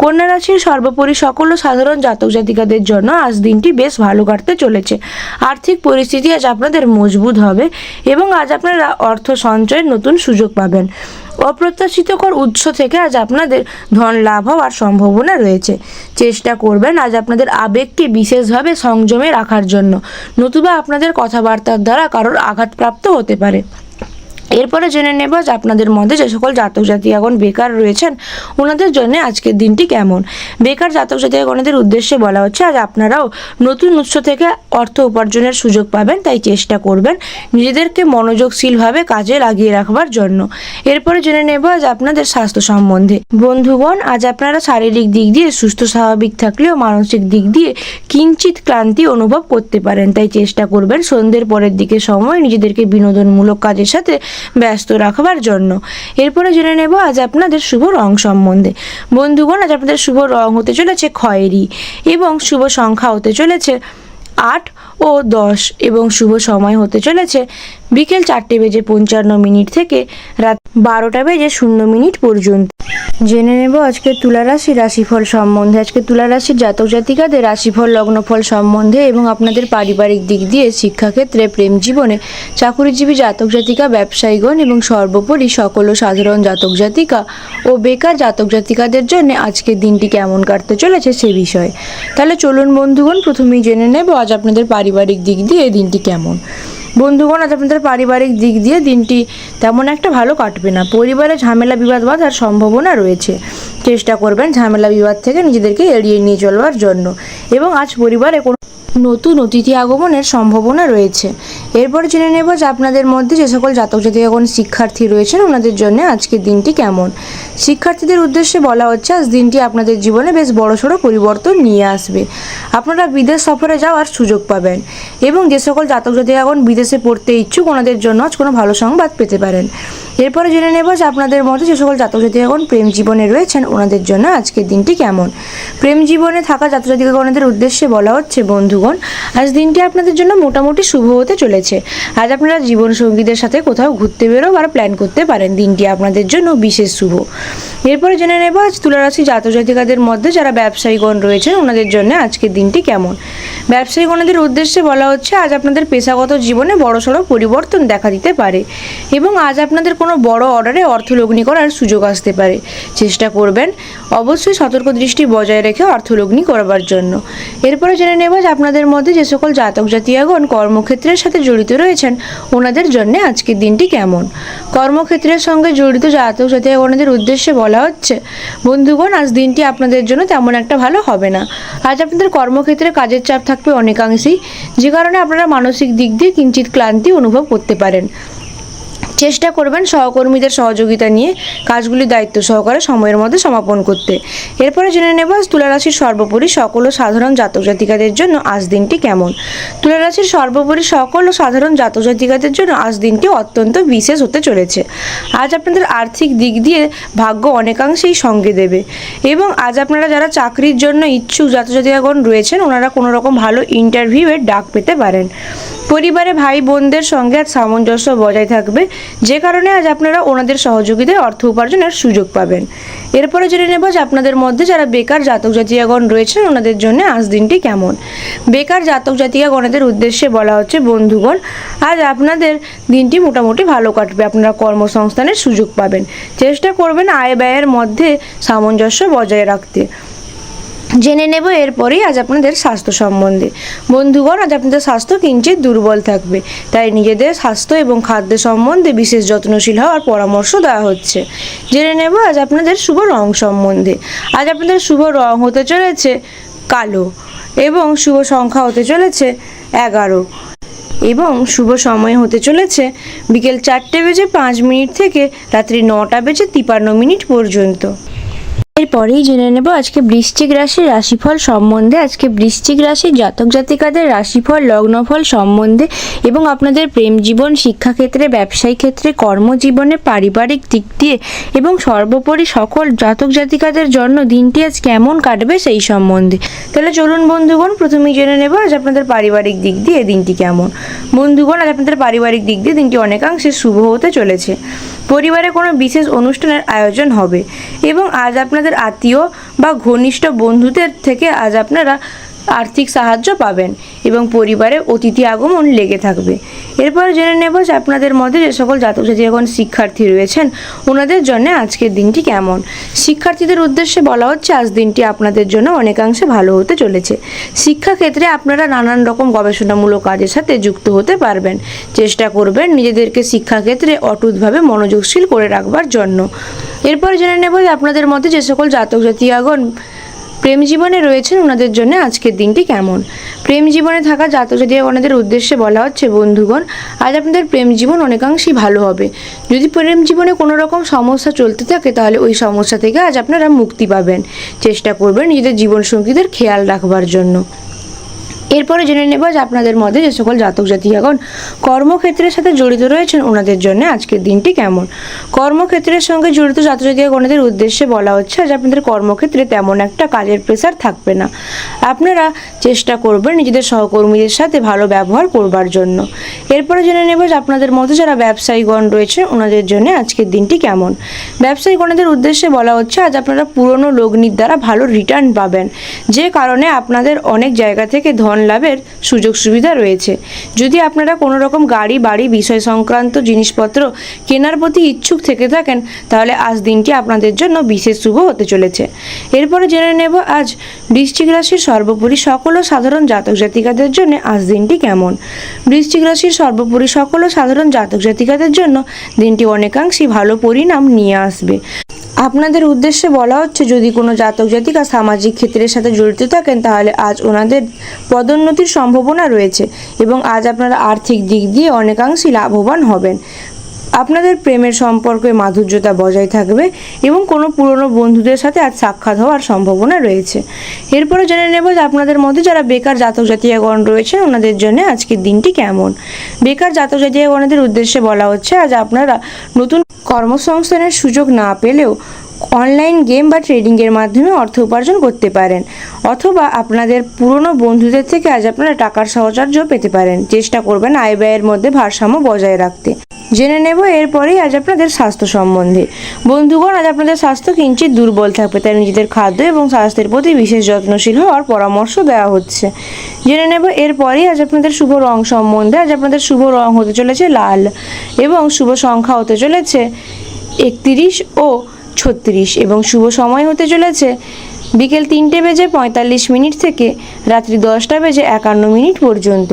কন্যা রাশির সর্বোপরি সকল ও সাধারণ জাতক জাতিকাদের জন্য আজ দিনটি বেশ ভালো কাটতে চলেছে। আর্থিক পরিস্থিতি আজ আপনাদের মজবুত হবে এবং আজ আপনারা অর্থ সঞ্চয়ের নতুন সুযোগ পাবেন। অপ্রত্যাশিতকর উৎস থেকে আজ আপনাদের ধন লাভ হওয়ার সম্ভাবনা রয়েছে। চেষ্টা করবেন আজ আপনাদের আবেগকে বিশেষভাবে সংযমে রাখার জন্য, নতুবা আপনাদের কথাবার্তার দ্বারা কারোর আঘাতপ্রাপ্ত হতে পারে। এরপরে জেনে নেব যে আপনাদের মধ্যে যে সকল জাতক জাতিকাগণ বেকার রয়েছেন ওনাদের জন্য আজকের দিনটি কেমন। বেকার জাতক জাতিকাগণদের উদ্দেশ্যে বলা হচ্ছে আজ আপনারাও নতুন উৎস থেকে অর্থ উপার্জনের সুযোগ পাবেন, তাই চেষ্টা করবেন নিজেদেরকে মনোযোগশীলভাবে কাজে লাগিয়ে রাখবার জন্য। এরপরে জেনে নেব আজ আপনাদের স্বাস্থ্য সম্বন্ধে। বন্ধুগণ আজ আপনারা শারীরিক দিক দিয়ে সুস্থ স্বাভাবিক থাকলেও মানসিক দিক দিয়ে কিঞ্চিত ক্লান্তি অনুভব করতে পারেন, তাই চেষ্টা করবেন সন্ধ্যের পরের দিকে সময় নিজেদেরকে বিনোদনমূলক কাজের সাথে ব্যস্ত রাখবার জন্য। এরপরে জেনে নেব আজ আপনাদের শুভ রং সম্বন্ধে। বন্ধুগণ আজ আপনাদের শুভ রং হতে চলেছে খয়েরি এবং শুভ সংখ্যা হতে চলেছে 8 ও 10 এবং শুভ সময় হতে চলেছে বিকেল 4:55 থেকে রাত 12:00 পর্যন্ত। জেনে নেব আজকে তুলা রাশির রাশিফল সম্বন্ধে। আজকে তুলা রাশির জাতক জাতিকাদের রাশিফল লগ্নফল সম্বন্ধে এবং আপনাদের পারিবারিক দিক দিয়ে, শিক্ষাক্ষেত্রে, প্রেম জীবনে, চাকুরিজীবী জাতক জাতিকা, ব্যবসায়ীগণ এবং সর্বোপরি সকল সাধারণ জাতক জাতিকা ও বেকার জাতক জাতিকাদের জন্য আজকের দিনটি কেমন কাটতে চলেছে সে বিষয়ে। তাহলে চলুন বন্ধুগণ প্রথমেই জেনে নেব আজ আপনাদের পারিবারিক দিক দিয়ে এই দিনটি কেমন। বন্ধুগণ আজ আপনাদের পারিবারিক দিক দিয়ে দিনটি তেমন একটা ভালো কাটবে না। পরিবারে ঝামেলা বিবাদ বাঁধার সম্ভাবনা রয়েছে। চেষ্টা করবেন ঝামেলা বিবাদ থেকে নিজেদেরকে এড়িয়ে নিয়ে চলবার জন্য এবং আজ পরিবারে কোনো নতুন অতিথি আগমনের সম্ভাবনা রয়েছে। এরপরে জেনে নেব যে আপনাদের মধ্যে যে সকল জাতক জাতিকাগণ শিক্ষার্থী রয়েছেন ওনাদের জন্য আজকের দিনটি কেমন। শিক্ষার্থীদের উদ্দেশ্যে বলা হচ্ছে আজ দিনটি আপনাদের জীবনে বেশ বড়সড় পরিবর্তন নিয়ে আসবে। আপনারা বিদেশ সফরে যাওয়ার সুযোগ পাবেন এবং যে সকল জাতক জাতিকাগণ বিদেশে পড়তে ইচ্ছুক ওনাদের জন্য আজ কোনো ভালো সংবাদ পেতে পারেন। এরপরে জেনে নেব যে আপনাদের মধ্যে যে সকল জাতক জাতিকাগণ প্রেম জীবনে রয়েছেন ওনাদের জন্য আজকের দিনটি কেমন। প্রেম জীবনে থাকা জাতক জাতিকাগণদের উদ্দেশ্যে বলা হচ্ছে, বন্ধুগণ আজ দিনটি আপনাদের জন্য মোটামুটি শুভ হতে চলেছে। আজ আপনারা জীবন সঙ্গীদের সাথে কোথাও ঘুরতে বেরোবার প্ল্যান করতে পারেন। দিনটি আপনাদের জন্য বিশেষ শুভ। এরপরে জেনে নেব আজ তুলা রাশি জাতক জাতিকাদের মধ্যে যারা ব্যবসায়ীগণ রয়েছেন ওনাদের জন্য আজকের দিনটি কেমন। ব্যবসায়ীগণদের উদ্দেশ্যে বলা হচ্ছে আজ আপনাদের পেশাগত জীবনে বড়সড় পরিবর্তন দেখা দিতে পারে এবং আজ আপনাদের কোনো বড় অর্ডারে অর্থলগ্নি করার সুযোগ আসতে পারে। চেষ্টা করবেন অবশ্যই সতর্ক দৃষ্টি বজায় রেখে অর্থলগ্নি করবার জন্য। এরপরে জেনে নেব যে আপনাদের মধ্যে যে সকল জাতক জাতিকাগণ কর্মক্ষেত্রের সাথে জড়িত রয়েছেন ওনাদের জন্য আজকের দিনটি কেমন। কর্মক্ষেত্রের সঙ্গে জড়িত জাতক জাতিকাগণদের উদ্দেশ্যে বলা হচ্ছে, বন্ধুগণ আজ দিনটি আপনাদের জন্য তেমন একটা ভালো হবে না। আজ আপনাদের কর্মক্ষেত্রে কাজের চাপ থাকবে অনেকাংশেই, যে কারণে আপনারা মানসিক দিক দিয়ে কিঞ্চিত ক্লান্তি অনুভব করতে পারেন। চেষ্টা করবেন সহকর্মীদের সহযোগিতা নিয়ে কাজগুলি দায়িত্ব সহকারে সময়ের মধ্যে সমাপন করতে। এরপরে জেনে নেব তুলা রাশির সর্বোপরি সকল ও সাধারণ জাতক জাতিকাদের জন্য আজ দিনটি কেমন। তুলা রাশির সর্বোপরি সকল ও সাধারণ জাতক জাতিকাদের জন্য আজ দিনটি অত্যন্ত বিশেষ হতে চলেছে। আজ আপনাদের আর্থিক দিক দিয়ে ভাগ্য অনেকাংশেই সঙ্গে দেবে এবং আজ আপনারা যারা চাকরির জন্য ইচ্ছুক জাতক জাতিকাগণ রয়েছেন ওনারা কোনো রকম ভালো ইন্টারভিউয়ের ডাক পেতে পারেন। পরিবারে ভাই বোনদের সঙ্গে আজ সামঞ্জস্য বজায় থাকবে, যে কারণে আজ আপনারা ওনাদের সহযোগিতায় অর্থ উপার্জনের সুযোগ পাবেন। এরপরে জেনে নেব যে আপনাদের মধ্যে যারা বেকার জাতক জাতিকাগণ রয়েছেন ওনাদের জন্য আজ দিনটি কেমন। বেকার জাতক জাতিকাগণদের উদ্দেশ্যে বলা হচ্ছে, বন্ধুগণ আজ আপনাদের দিনটি মোটামুটি ভালো কাটবে। আপনারা কর্মসংস্থানের সুযোগ পাবেন। চেষ্টা করবেন আয় ব্যয়ের মধ্যে সামঞ্জস্য বজায় রাখতে। জেনে নেব এরপরেই আজ আপনাদের স্বাস্থ্য সম্বন্ধে। বন্ধুগণ, আজ আপনাদের স্বাস্থ্য কিঞ্চিত দুর্বল থাকবে, তাই নিজেদের স্বাস্থ্য এবং খাদ্য সম্বন্ধে বিশেষ যত্নশীল হওয়ার পরামর্শ দেওয়া হচ্ছে। জেনে নেব আজ আপনাদের শুভ রং সম্বন্ধে। আজ আপনাদের শুভ রং হতে চলেছে কালো এবং শুভ সংখ্যা হতে চলেছে 11 এবং শুভ সময় হতে চলেছে বিকেল 4:05 থেকে রাত্রি 9:53 পর্যন্ত। এরপরেই জেনে নেব আজকে বৃশ্চিক রাশির রাশিফল সম্বন্ধে। আজকে বৃশ্চিক রাশির জাতক জাতিকাদের রাশিফল, লগ্নফল সম্বন্ধে এবং আপনাদের প্রেম জীবন, শিক্ষাক্ষেত্রে, ব্যবসায়িক ক্ষেত্রে, কর্মজীবনে, পারিবারিক দিক দিয়ে এবং সর্বোপরি সকল জাতক জাতিকাদের জন্য দিনটি আজ কেমন কাটবে সেই সম্বন্ধে। তাহলে চলুন বন্ধুগণ, প্রথমেই জেনে নেব আজ আপনাদের পারিবারিক দিক দিয়ে দিনটি কেমন। বন্ধুগণ, আজ আপনাদের পারিবারিক দিক দিয়ে দিনটি অনেকাংশে শুভ হতে চলেছে। পরিবারে কোনো বিশেষ অনুষ্ঠানের আয়োজন হবে এবং আজ আপনাদের আত্মীয় বা ঘনিষ্ঠ বন্ধুদের থেকে আজ আপনারা আর্থিক সাহায্য পাবেন এবং পরিবারে অতিথি আগমন লেগে থাকবে। এরপর জেনে নেব যে আপনাদের মধ্যে যে সকল জাতক জাতি এখন শিক্ষার্থী রয়েছেন ওনাদের জন্য আজকের দিনটি কেমন। শিক্ষার্থীদের উদ্দেশ্যে বলা হচ্ছে আজ দিনটি আপনাদের জন্য অনেকাংশে ভালো হতে চলেছে। শিক্ষাক্ষেত্রে আপনারা নানান রকম গবেষণামূলক কাজের সাথে যুক্ত হতে পারবেন। চেষ্টা করবেন নিজেদেরকে শিক্ষাক্ষেত্রে অটুটভাবে মনোযোগশীল করে রাখবার জন্য। এরপর জেনে নেব যে আপনাদের মধ্যে যে সকল জাতক জাতিগণ প্রেম জীবনে রয়েছেন ওনাদের জন্য আজকের দিনটি কেমন। প্রেম জীবনে থাকা জাতক জাতিগণদের উদ্দেশ্যে বলা হচ্ছে বন্ধুগণ, আজ আপনাদের প্রেম জীবন অনেকাংশেই ভালো হবে। যদি প্রেম জীবনে কোনো রকম সমস্যা চলতে থাকে তাহলে ওই সমস্যা থেকে আজ আপনারা মুক্তি পাবেন। চেষ্টা করবেন নিজেদের জীবনসঙ্গীদের খেয়াল রাখবার জন্য। এরপরে জেনে নেব যে আপনাদের মধ্যে যে সকল জাতক জাতিগণ কর্মক্ষেত্রের সাথে জড়িত রয়েছেন ওনাদের জন্য আজকের দিনটি কেমন। কর্মক্ষেত্রের সঙ্গে জড়িত জাতক জাতিগণদের উদ্দেশ্যে বলা হচ্ছে আজ আপনাদের কর্মক্ষেত্রে তেমন একটা কাজের প্রেসার থাকবে না। আপনারা চেষ্টা করবেন নিজেদের সহকর্মীদের সাথে ভালো ব্যবহার করবার জন্য। এরপরে জেনে নেব যে আপনাদের মধ্যে যারা ব্যবসায়ীগণ রয়েছে ওনাদের জন্য আজকের দিনটি কেমন। ব্যবসায়ীগণদের উদ্দেশ্যে বলা হচ্ছে আজ আপনারা পুরনো লগ্নির দ্বারা ভালো রিটার্ন পাবেন, যে কারণে আপনাদের অনেক জায়গা থেকে ধন লাভের সুযোগ সুবিধা রয়েছে। যদি আপনারা কোনো রকম গাড়ি বাড়ি বিষয় সংক্রান্ত জিনিসপত্র কেনার প্রতি ইচ্ছুক থেকে থাকেন তাহলে আজ দিনটি আপনাদের জন্য বিশেষ শুভ হতে চলেছে। এরপরে জেনে নেব আজ বৃশ্চিক রাশির সর্বোপরি সকল সাধারণ জাতক জাতিকাদের জন্য আজ দিনটি কেমন। বৃশ্চিক রাশির সর্বোপরি সকল সাধারণ জাতক জাতিকাদের জন্য দিনটি অনেকাংশেই ভালো পরিণাম নিয়ে আসবে। আপনাদের উদ্দেশ্যে বলা হচ্ছে যদি কোনো জাতক জাতিকা সামাজিক ক্ষেত্রের সাথে জড়িত থাকেন তাহলে আজ ওনাদের পদোন্নতির সম্ভাবনা রয়েছে এবং আজ আপনারা আর্থিক দিক দিয়ে অনেকাংশেই লাভবান হবেন। আপনাদের প্রেমের সম্পর্কে মাধুর্যতা বজায় থাকবে এবং কোনো পুরনো বন্ধুদের সাথে আজ সাক্ষাৎ হওয়ার সম্ভাবনা রয়েছে। এরপরে জেনে নেব যে আপনাদের মধ্যে যারা বেকার জাতক জাতিগণ রয়েছেন ওনাদের জন্য আজকের দিনটি কেমন। বেকার জাতক জাতিগণদের উদ্দেশ্যে বলা হচ্ছে আজ আপনারা নতুন কর্মসংস্থানের সুযোগ না পেলেও অনলাইন গেম বা ট্রেডিংয়ের মাধ্যমে অর্থ উপার্জন করতে পারেন, অথবা আপনাদের পুরনো বন্ধুদের থেকে আজ আপনারা টাকার সাহায্য পেতে পারেন। চেষ্টা করবেন আয় ব্যয়ের মধ্যে ভারসাম্য বজায় রাখতে। জেনে নেব এরপরেই আজ আপনাদের স্বাস্থ্য সম্বন্ধে। বন্ধুগণ, আজ আপনাদের স্বাস্থ্য কিঞ্চিত দুর্বল থাকবে, তাই নিজেদের খাদ্য এবং স্বাস্থ্যের প্রতি বিশেষ যত্নশীল হওয়ার পরামর্শ দেওয়া হচ্ছে। জেনে নেব এরপরেই আজ আপনাদের শুভ রং সম্বন্ধে। আজ আপনাদের শুভ রং হতে চলেছে লাল এবং শুভ সংখ্যা হতে চলেছে 31 ও 36 এবং শুভ সময় হতে চলেছে বিকেল 3:45 থেকে রাত্রি 10:51 পর্যন্ত।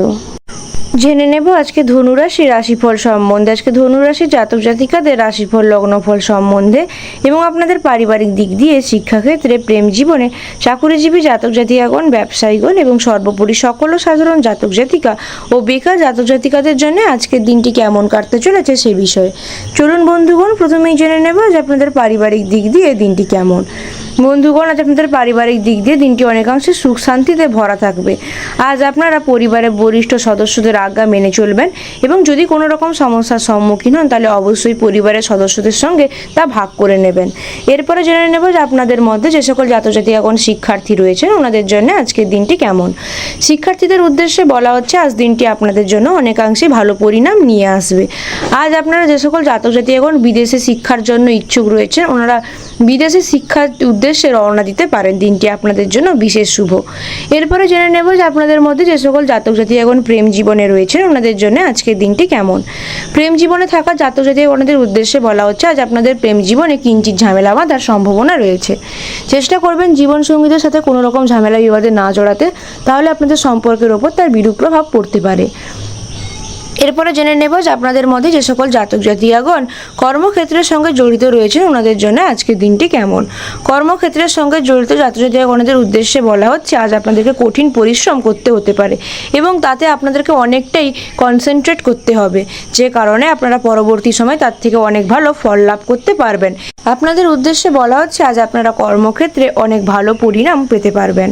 জেনে নেব আজকে ধনুরাশি রাশিফল সম্বন্ধে। আজকে ধনুরাশি জাতক জাতিকাদের রাশিফল, লগ্নফল সম্বন্ধে এবং আপনাদের পারিবারিক দিক দিয়ে, শিক্ষাক্ষেত্রে, প্রেম জীবনে, চাকুরিজীবী জাতক জাতিকাগণ, ব্যবসায়ীগণ এবং সর্বোপরি সকল সাধারণ জাতক জাতিকা ও বেকার জাতক জাতিকাদের জন্য আজকের দিনটি কেমন কাটতে চলেছে সে বিষয়ে। চলুন বন্ধুগণ, প্রথমেই জেনে নেব যে আপনাদের পারিবারিক দিক দিয়ে দিনটি কেমন। বন্ধুগণ, আজ আপনাদের পারিবারিক দিক দিয়ে দিনটি অনেকাংশে সুখ শান্তিতে ভরা থাকবে। আজ আপনারা পরিবারের বরিষ্ঠ সদস্যদের আজ্ঞা মেনে চলবেন এবং যদি কোনো রকম সমস্যার সম্মুখীন হন তাহলে অবশ্যই পরিবারের সদস্যদের সঙ্গে তা ভাগ করে নেবেন। এরপরে জেনে নেব যে আপনাদের মধ্যে যে সকল জাতক জাতিগণ শিক্ষার্থী রয়েছেন ওনাদের জন্য আজকের দিনটি কেমন। শিক্ষার্থীদের উদ্দেশ্যে বলা হচ্ছে আজ দিনটি আপনাদের জন্য অনেকাংশে ভালো পরিণাম নিয়ে আসবে। আজ আপনারা যে সকল জাতক জাতিগণ বিদেশে শিক্ষার জন্য ইচ্ছুক রয়েছেন ওনারা বিদেশে শিক্ষার উদ্দেশ্যে রওনা দিতে পারেন। দিনটি আপনাদের জন্য বিশেষ শুভ। এরপরে জেনে নেব যে আপনাদের মধ্যে যে সকল জাতক জাতি এখন প্রেম জীবনে রয়েছেন ওনাদের জন্য আজকের দিনটি কেমন। প্রেম জীবনে থাকা জাতক জাতি ওনাদের উদ্দেশ্যে বলা হচ্ছে আজ আপনাদের প্রেম জীবনে কিঞ্চিৎ ঝামেলা বাঁধার সম্ভাবনা রয়েছে। চেষ্টা করবেন জীবনসঙ্গীদের সাথে কোনো রকম ঝামেলা বিবাদে না জড়াতে, তাহলে আপনাদের সম্পর্কের ওপর তার বিরূপ প্রভাব পড়তে পারে। এরপরে জেনে নেব যে আপনাদের মধ্যে যে সকল জাতক জাতিকাগণ কর্মক্ষেত্রের সঙ্গে জড়িত রয়েছেন ওনাদের জন্য আজকের দিনটি কেমন। কর্মক্ষেত্রের সঙ্গে জড়িত জাতক জাতিকাগণদের উদ্দেশ্যে বলা হচ্ছে আজ আপনাদেরকে কঠিন পরিশ্রম করতে হতে পারে এবং তাতে আপনাদেরকে অনেকটাই কনসেন্ট্রেট করতে হবে, যে কারণে আপনারা পরবর্তী সময় তার থেকে অনেক ভালো ফল লাভ করতে পারবেন। আপনাদের উদ্দেশ্যে বলা হচ্ছে আজ আপনারা কর্মক্ষেত্রে অনেক ভালো পরিণাম পেতে পারবেন।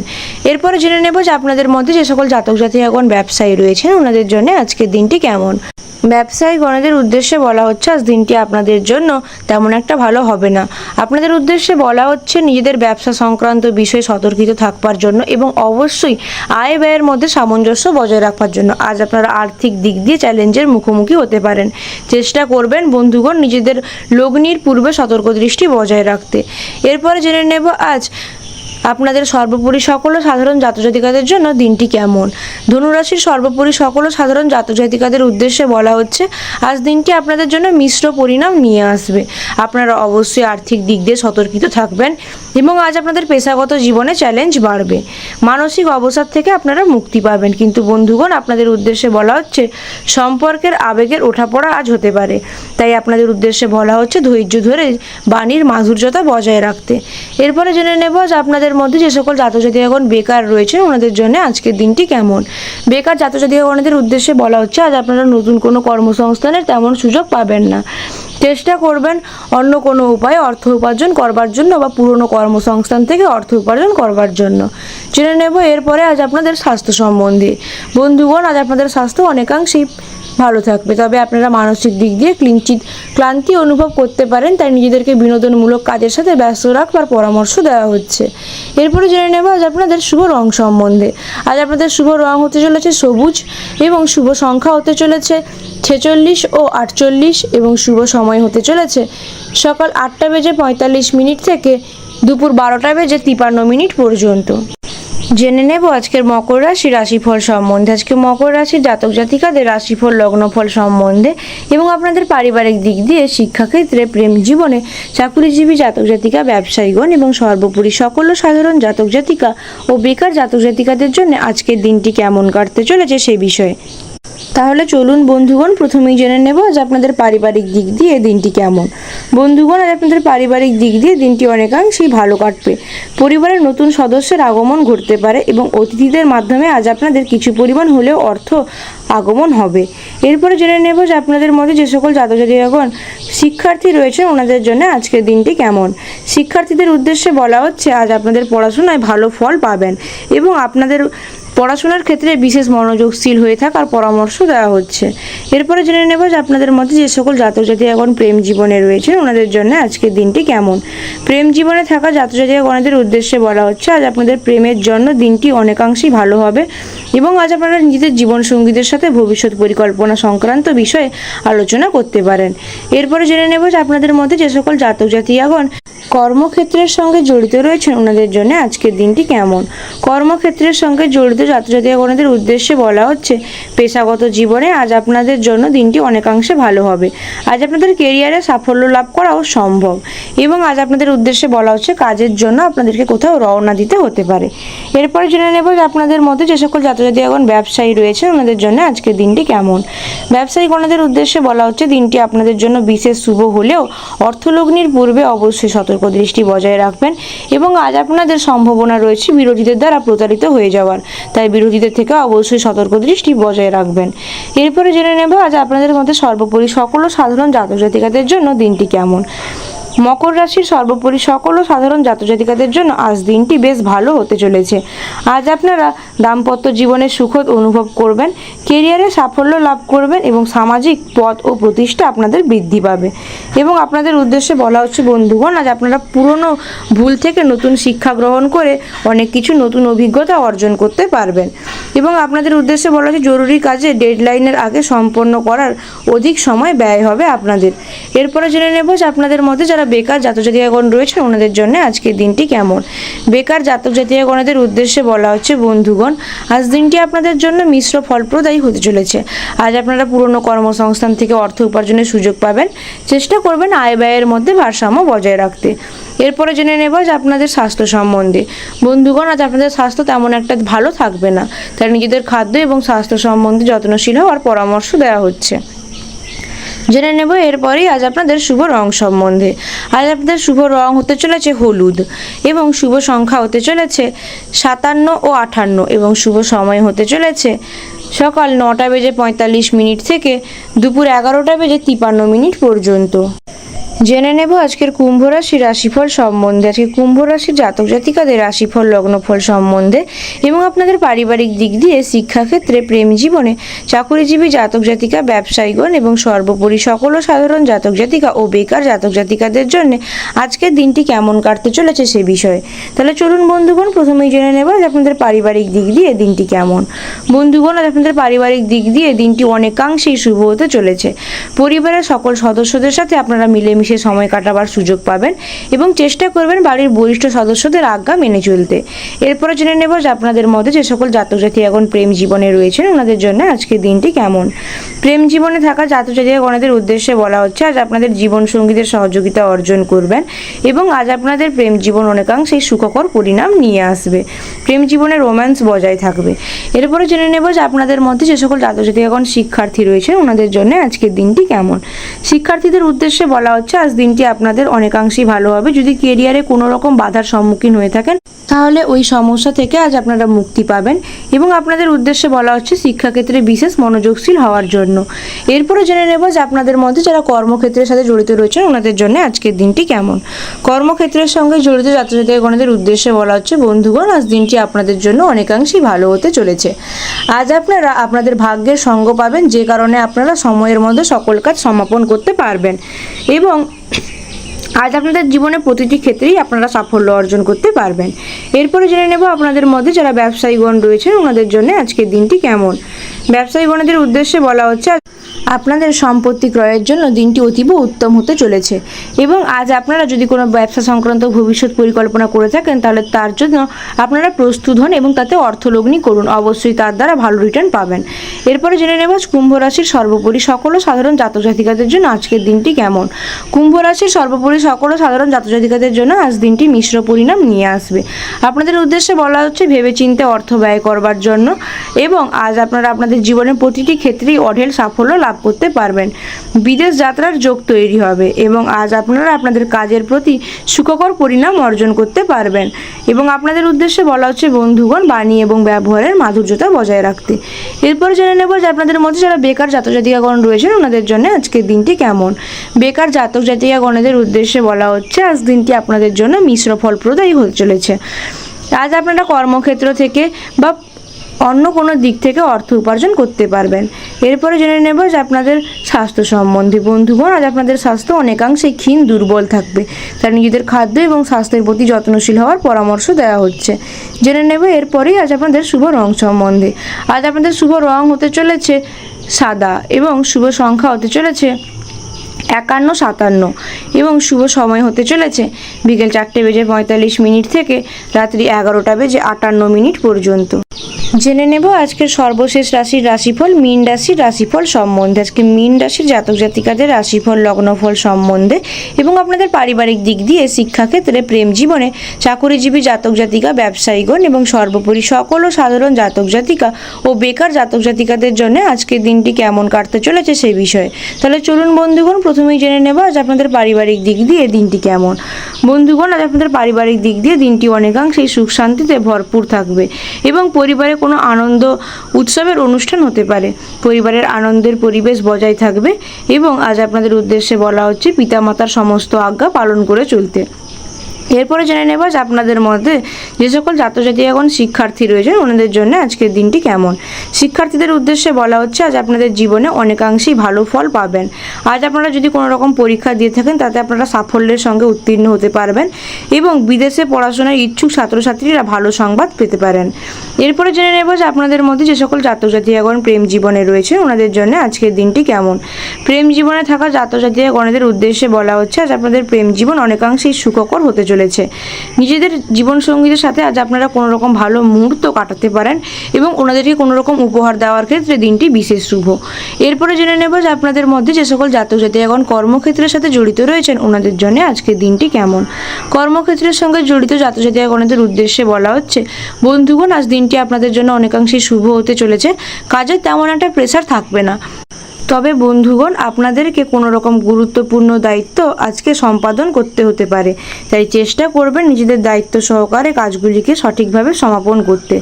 এরপরে জেনে নেব যে আপনাদের মধ্যে যে সকল জাতক জাতিকাগণ ব্যবসায়ী রয়েছেন ওনাদের জন্য আজকের দিনটি কেমন। ব্যবসায়ীগণদের উদ্দেশ্যে বলা হচ্ছে আজ দিনটি আপনাদের জন্য তেমন একটা ভালো হবে না। আপনাদের উদ্দেশ্যে বলা হচ্ছে নিজেদের ব্যবসা সংক্রান্ত বিষয়ে সতর্কিত থাকবার জন্য এবং অবশ্যই আয় ব্যয়ের মধ্যে সামঞ্জস্য বজায় রাখবার জন্য। আজ আপনারা আর্থিক দিক দিয়ে চ্যালেঞ্জের মুখোমুখি হতে পারেন। চেষ্টা করবেন বন্ধুগণ নিজেদের লগ্নির পূর্বে সতর্ক দৃষ্টি বজায় রাখতে। এরপরে জেনে নেব আজ আপনাদের সর্বোপরি সকল সাধারণ জাতজাতিকাদের জন্য দিনটি কেমন। ধনুরাশির সর্বোপরি সকল সাধারণ জাতজাতিকাদের উদ্দেশ্যে বলা হচ্ছে আজ দিনটি আপনাদের জন্য মিশ্র পরিণাম নিয়ে আসবে। আপনারা অবশ্যই আর্থিক দিক দিয়ে সতর্কিত থাকবেন এবং আজ আপনাদের পেশাগত জীবনে চ্যালেঞ্জ বাড়বে। মানসিক অবসাদ থেকে আপনারা মুক্তি পাবেন। কিন্তু বন্ধুগণ আপনাদের উদ্দেশ্যে বলা হচ্ছে সম্পর্কের আবেগের ওঠাপড়া আজ হতে পারে, তাই আপনাদের উদ্দেশ্যে বলা হচ্ছে ধৈর্য ধরে বাণীর মাধুর্যতা বজায় রাখতে। এরপরে জেনে নেব যে আপনাদের মধ্যে যে সকল জাতজাতিকাগণ বেকার রয়েছে ওনাদের জন্য আজকের দিনটি কেমন। বেকার জাতজাতিকাগণদের উদ্দেশ্যে বলা হচ্ছে আজ আপনারা নতুন কোনো কর্মসংস্থানের তেমন সুযোগ পাবেন না। চেষ্টা করবেন অন্য কোনো উপায়ে অর্থ উপার্জন করবার জন্য বা পুরনো কর্মসংস্থান থেকে অর্থ উপার্জন করবার জন্য। জেনে নেব এরপরে আজ আপনাদের স্বাস্থ্য সম্বন্ধে। বন্ধুগণ আজ আপনাদের স্বাস্থ্য অনেকাংশেই ভালো থাকবে, তবে আপনারা মানসিক দিক দিয়ে কিঞ্চিৎ ক্লান্তি অনুভব করতে পারেন, তাই নিজেদেরকে বিনোদনমূলক কাজের সাথে ব্যস্ত রাখবার পরামর্শ দেওয়া হচ্ছে। এরপরে জেনে নেব আজ আপনাদের শুভ রং সম্বন্ধে। আজ আপনাদের শুভ রং হতে চলেছে সবুজ এবং শুভ সংখ্যা হতে চলেছে 46 ও 48 এবং শুভ সময় হতে চলেছে সকাল 8:45 থেকে দুপুর 12:53 পর্যন্ত। জেনে নেব আজকের মকর রাশি রাশিফল সম্বন্ধে। আজকে মকর রাশির জাতক জাতিকাদের রাশিফল লগ্নফল সম্বন্ধে এবং আপনাদের পারিবারিক দিক দিয়ে শিক্ষাক্ষেত্রে প্রেম জীবনে চাকুরিজীবী জাতক জাতিকা ব্যবসায়ীগণ এবং সর্বোপরি সকল সাধারণ জাতক জাতিকা ও বেকার জাতক জাতিকাদের জন্য আজকের দিনটি কেমন কাটতে চলেছে সে বিষয়ে। তাহলে চলুন বন্ধুগণ প্রথমেই জেনে নেব আজ আপনাদের পারিবারিক দিক দিয়ে দিনটি কেমন। বন্ধুগণ আজ আপনাদের পারিবারিক দিক দিয়ে দিনটি অনেকাংশেই ভালো কাটবে। পরিবারের নতুন সদস্যের আগমন ঘটতে পারে এবং অতিথিদের মাধ্যমে আজ আপনাদের কিছু পরিমাণ হলেও অর্থ আগমন হবে। এরপরে জেনে নেব যে আপনাদের মধ্যে যে সকল জাতক জাতিকাগণ শিক্ষার্থী রয়েছেন ওনাদের জন্য আজকের দিনটি কেমন। শিক্ষার্থীদের উদ্দেশ্যে বলা হচ্ছে আজ আপনাদের পড়াশোনায় ভালো ফল পাবেন এবং আপনাদের পড়াশোনার ক্ষেত্রে বিশেষ মনোযোগশীল হয়ে থাকার পরামর্শ দেওয়া হচ্ছে। এরপরে জেনে নেব যে আপনাদের মধ্যে যে সকল জাতক জাতিকাগণ প্রেম জীবনে রয়েছেন ওনাদের জন্য আজকের দিনটি কেমন। প্রেম জীবনে থাকা জাতক জাতিকাগণদের উদ্দেশ্যে বলা হচ্ছে আজ আপনাদের প্রেমের জন্য দিনটি অনেকাংশেই ভালো হবে এবং আজ আপনারা নিজেদের জীবনসঙ্গীদের সাথে ভবিষ্যৎ পরিকল্পনা সংক্রান্ত বিষয়ে আলোচনা করতে পারেন। এরপরে জেনে নেব যে আপনাদের মধ্যে যে সকল জাতক জাতিকাগণ কর্মক্ষেত্রের সঙ্গে জড়িত রয়েছেন ওনাদের জন্য আজকের দিনটি কেমন। কর্মক্ষেত্রের সঙ্গে জড়িত ছাত্রছাত্রীগণদের উদ্দেশ্যে বলা হচ্ছে পেশাগত জীবনে আজ আপনাদের জন্য দিনটি অনেকাংশে ভালো হবে। আজ আপনাদের কেরিয়ারে সাফল্য লাভ করাও সম্ভব এবং আজ আপনাদের উদ্দেশ্যে বলা হচ্ছে কাজের জন্য আপনাদেরকে কোথাও রওনা দিতে হতে পারে। এরপরে জেনে নেব যে আপনাদের মধ্যে যে সকল ছাত্রছাত্রীগণ ব্যবসায়ী রয়েছে ওনাদের জন্য আজকের দিনটি কেমন। ব্যবসায়ীগণদের উদ্দেশ্যে বলা হচ্ছে দিনটি আপনাদের জন্য বিশেষ শুভ হলেও অর্থলগ্নির পূর্বে অবশ্যই সতর্ক দৃষ্টি বজায় রাখবেন এবং আজ আপনাদের সম্ভাবনা রয়েছে বিরোধীদের দ্বারা প্রতারিত হয়ে যাওয়ার, তাই বিরোধীদের থেকে অবশ্যই সতর্ক দৃষ্টি বজায় রাখবেন। এরপরে জেনে নেব আজ আপনাদের মধ্যে সর্বোপরি সকল সাধারণ জাতক জাতিকাদের জন্য দিনটি কেমন। মকর রাশির সর্বোপরি সকল সাধারণ জাতক জাতিকাদের জন্য আজ দিনটি বেশ ভালো হতে চলেছে। আজ আপনারা দাম্পত্য জীবনে সুখদ অনুভব করবেন, কেরিয়ারে সাফল্য লাভ করবেন এবং সামাজিক পদ ও প্রতিষ্ঠা আপনাদের বৃদ্ধি পাবে এবং আপনাদের উদ্দেশ্যে বলা হচ্ছে বন্ধুগণ আজ আপনারা পুরনো ভুল থেকে নতুন শিক্ষা গ্রহণ করে অনেক কিছু নতুন অভিজ্ঞতা অর্জন করতে পারবেন এবং আপনাদের উদ্দেশ্যে বলা হচ্ছে জরুরি কাজে ডেডলাইনের আগে সম্পন্ন করার অধিক সময় ব্যয় হবে আপনাদের। এরপরে জেনে নেব যে আপনাদের মধ্যে যারা যারা বেকার জাতক জাতিকাগণ রয়েছেন ওনাদের জন্য আজকের দিনটি কেমন। বেকার জাতক জাতিকাগণদের উদ্দেশ্যে বলা হচ্ছে, বন্ধুগণ আজ দিনটি আপনাদের জন্য মিশ্র ফলপ্রদায়ী হতে চলেছে। আজ আপনারা পুরনো কর্মসংস্থান থেকে অর্থ উপার্জনের সুযোগ পাবেন। চেষ্টা করবেন আয় ব্যয়ের মধ্যে ভারসাম্য বজায় রাখতে। এরপরে জেনে নেব যে আপনাদের স্বাস্থ্য সম্বন্ধে। বন্ধুগণ আজ আপনাদের স্বাস্থ্য তেমন একটা ভালো থাকবে না, তাই নিজেদের খাদ্য এবং স্বাস্থ্য সম্বন্ধে যত্নশীল হওয়ার পরামর্শ দেওয়া হচ্ছে। জেনে নেব এরপরেই আজ আপনাদের শুভ রং সম্বন্ধে। আজ আপনাদের শুভ রং হতে চলেছে হলুদ এবং শুভ সংখ্যা হতে চলেছে 57 ও 58 এবং শুভ সময় হতে চলেছে সকাল 9:45 থেকে দুপুর 11:53 পর্যন্ত। জেনে নেব আজকের কুম্ভ রাশির রাশিফল সম্বন্ধে। আজকে কুম্ভ রাশির জাতক জাতিকাদের রাশিফল লগ্নফল সম্বন্ধে এবং আপনাদের পারিবারিক দিক দিয়ে, শিক্ষাক্ষেত্রে, প্রেম জীবনে, চাকুরিজীবী জাতক জাতিকা, ব্যবসায়ীগণ এবং সর্বোপরি সকল সাধারণ জাতক জাতিকা ও বেকার জাতক জাতিকাদের জন্য আজকের দিনটি কেমন কাটতে চলেছে সে বিষয়ে। তাহলে চলুন বন্ধুগণ প্রথমেই জেনে নেব যে আপনাদের পারিবারিক দিক দিয়ে দিনটি কেমন। বন্ধুগণ আজ আপনাদের পারিবারিক দিক দিয়ে দিনটি অনেকাংশেই শুভ হতে চলেছে। পরিবারের সকল সদস্যদের সাথে আপনারা মিলেমিশে সময় কাটাবার সুযোগ পাবেন এবং চেষ্টা করবেন বাড়ির বরিষ্ঠ সদস্যদের আজ্ঞা মেনে চলতে। এরপরে জেনে নেব যে আপনাদের মধ্যে যে সকল জাতক জাতি এখন প্রেম জীবনে রয়েছেন ওনাদের জন্য আজকের দিনটি কেমন। প্রেম জীবনে থাকা জাতক জাতিগণদের উদ্দেশ্যে বলা হচ্ছে, আজ আপনাদের জীবন সঙ্গীদের সহযোগিতা অর্জন করবেন এবং আজ আপনাদের প্রেম জীবন অনেকাংশেই সুখকর পরিণাম নিয়ে আসবে। প্রেম জীবনে রোম্যান্স বজায় থাকবে। এরপরে জেনে নেব যে আপনাদের মধ্যে যে সকল জাতক জাতিগণ শিক্ষার্থী রয়েছেন ওনাদের জন্য আজকের দিনটি কেমন। শিক্ষার্থীদের উদ্দেশ্যে বলা হচ্ছে, আজ দিনটি আপনাদের অনেকাংশেই ভালো হবে। যদি কেরিয়ারে কোনো রকম বাধার সম্মুখীন হয়ে থাকেন তাহলে ওই সমস্যা থেকে আজ আপনারা মুক্তি পাবেন এবং আপনাদের উদ্দেশ্যে বলা হচ্ছে শিক্ষাক্ষেত্রে বিশেষ মনোযোগশীল হওয়ার জন্য। এরপরে জেনে নেব যে আপনাদের মধ্যে যারা কর্মক্ষেত্রের সাথে জড়িত রয়েছেন ওনাদের জন্য আজকের দিনটি কেমন। কর্মক্ষেত্রের সঙ্গে জড়িত জাতক জাতিগণদের উদ্দেশ্যে বলা হচ্ছে, বন্ধুগণ আজ দিনটি আপনাদের জন্য অনেকাংশেই ভালো হতে চলেছে। আজ আপনারা আপনাদের ভাগ্যের সঙ্গ পাবেন, যে কারণে আপনারা সময়ের মধ্যে সকল কাজ সমাপন করতে পারবেন এবং আজ আপনাদের জীবনে প্রতিটি ক্ষেত্রেই আপনারা সাফল্য অর্জন করতে পারবেন। এরপরে জেনে নেব আপনাদের মধ্যে যারা ব্যবসায়ীগণ রয়েছেন ওনাদের জন্য আজকের দিনটি কেমন। ব্যবসায়ীগণদের উদ্দেশ্যে বলা হচ্ছে, আপনাদের সম্পত্তি ক্রয়ের জন্য দিনটি অতীব উত্তম হতে চলেছে এবং আজ আপনারা যদি কোনো ব্যবসা সংক্রান্ত ভবিষ্যৎ পরিকল্পনা করে থাকেন তাহলে তার জন্য আপনারা প্রস্তুত হন এবং তাতে অর্থলগ্নি করুন। অবশ্যই তার দ্বারা ভালো রিটার্ন পাবেন। এরপরে জেনে নেব কুম্ভ রাশির সর্বোপরি সকল সাধারণ জাতক জাতিকাদের জন্য আজকের দিনটি কেমন। কুম্ভ রাশির সর্বোপরি সকল সাধারণ জাতক জাতিকাদের জন্য আজ দিনটি মিশ্র পরিণাম নিয়ে আসবে। আপনাদের উদ্দেশ্যে বলা হচ্ছে ভেবেচিন্তে অর্থ ব্যয় করবার জন্য এবং আজ আপনারা আপনাদের জীবনের প্রতিটি ক্ষেত্রেই অঢেল সাফল্য লাভ করতে পারবেন। বিদেশ যাত্রার যোগ তৈরি হবে এবং আজ আপনারা আপনাদের কাজের প্রতি সুখকর পরিণাম অর্জন করতে পারবেন এবং আপনাদের উদ্দেশ্যে বলা হচ্ছে, বন্ধুগণ বাণী এবং ব্যবহারের মাধুর্যতা বজায় রাখতে। এরপরে জেনে নেব যে আপনাদের মধ্যে যারা বেকার জাতক জাতিকাগণ রয়েছেন ওনাদের জন্য আজকের দিনটি কেমন। বেকার জাতক জাতিকাগণদের উদ্দেশ্যে বলা হচ্ছে, আজ দিনটি আপনাদের জন্য মিশ্র ফলপ্রদায়ী হতে চলেছে। আজ আপনারা কর্মক্ষেত্র থেকে বা অন্য কোনো দিক থেকে অর্থ উপার্জন করতে পারবেন। এরপরে জেনে নেব যে আপনাদের স্বাস্থ্য সম্বন্ধে। বন্ধুগণ আজ আপনাদের স্বাস্থ্য অনেকাংশেই ক্ষীণ দুর্বল থাকবে, তাই নিজেদের খাদ্য এবং স্বাস্থ্যের প্রতি যত্নশীল হওয়ার পরামর্শ দেওয়া হচ্ছে। জেনে নেব এরপরেই আজ আপনাদের শুভ রং সম্বন্ধে। আজ আপনাদের শুভ রং হতে চলেছে সাদা এবং শুভ সংখ্যা হতে চলেছে 51, 57 এবং শুভ সময় হতে চলেছে বিকেল 4:45 থেকে রাত্রি 11:58 পর্যন্ত। জেনে নেব আজকের সর্বশেষ রাশির রাশিফল, মীন রাশির রাশিফল সম্বন্ধে। আজকে মীন রাশির জাতক জাতিকাদের রাশিফল লগ্নফল সম্বন্ধে এবং আপনাদের পারিবারিক দিক দিয়ে, শিক্ষাক্ষেত্রে, প্রেম জীবনে, চাকুরিজীবী জাতক জাতিকা, ব্যবসায়ীগণ এবং সর্বোপরি সকল সাধারণ জাতক জাতিকা ও বেকার জাতক জাতিকাদের জন্য আজকের দিনটি কেমন কাটতে চলেছে সেই বিষয়ে। তাহলে চলুন বন্ধুগণ প্রথমেই জেনে নেব আজ আপনাদের পারিবারিক দিক দিয়ে দিনটি কেমন। বন্ধুগণ আজ আপনাদের পারিবারিক দিক দিয়ে দিনটি অনেকাংশেই সুখ শান্তিতে ভরপুর থাকবে এবং পরিবারে কোনো আনন্দ উৎসবের অনুষ্ঠান হতে পারে। পরিবারের আনন্দের পরিবেশ বজায় থাকবে এবং আজ আপনাদের উদ্দেশ্যে বলা হচ্ছে পিতামাতার সমস্ত আজ্ঞা পালন করে চলতে। এরপরে জেনে নেব যে আপনাদের মধ্যে যে সকল ছাত্রছাত্রী এখন শিক্ষার্থী রয়েছেন ওনাদের জন্য আজকের দিনটি কেমন। শিক্ষার্থীদের উদ্দেশ্যে বলা হচ্ছে আজ আপনাদের জীবনে অনেকাংশেই ভালো ফল পাবেন। আজ আপনারা যদি কোনো রকম পরীক্ষা দিয়ে থাকেন তাতে আপনারা সাফল্যের সঙ্গে উত্তীর্ণ হতে পারবেন এবং বিদেশে পড়াশোনার ইচ্ছুক ছাত্রছাত্রীরা ভালো সংবাদ পেতে পারেন। এরপরে জেনে নেব যে আপনাদের মধ্যে যে সকল ছাত্রছাত্রী এখন প্রেম জীবনে রয়েছে ওনাদের জন্য আজকের দিনটি কেমন। প্রেম জীবনে থাকা ছাত্রছাত্রী গণের উদ্দেশ্যে বলা হচ্ছে আজ আপনাদের প্রেম জীবন অনেকাংশেই সুখকর হতে চলেছে। নিজেদের জীবনসঙ্গীদের সাথে আজ আপনারা কোনো রকম ভালো মুহূর্ত কাটাতে পারেন এবং ওনাদেরকে কোনো রকম উপহার দেওয়ার ক্ষেত্রে দিনটি বিশেষ শুভ। এরপরে জেনে নেব যে আপনাদের মধ্যে যে সকল ছাত্রছাত্রী এখন কর্মক্ষেত্রের সাথে জড়িত রয়েছেন ওনাদের জন্য আজকের দিনটি কেমন। কর্মক্ষেত্রের সঙ্গে জড়িত ছাত্রছাত্রী গণের উদ্দেশ্যে বলা হচ্ছে বন্ধুগণ আজ দিনটি আপনাদের জন্য অনেকাংশেই শুভ হতে চলেছে। কাজের তেমন একটা প্রেসার থাকবে না, তবে বন্ধুগণ আপনাদেরকে কোনো রকম গুরুত্বপূর্ণ দায়িত্ব আজকে সম্পাদন করতে হতে পারে, তাই চেষ্টা করবেন নিজেদের দায়িত্ব সহকারে কাজগুলিকে সঠিকভাবে সমাপন করতে।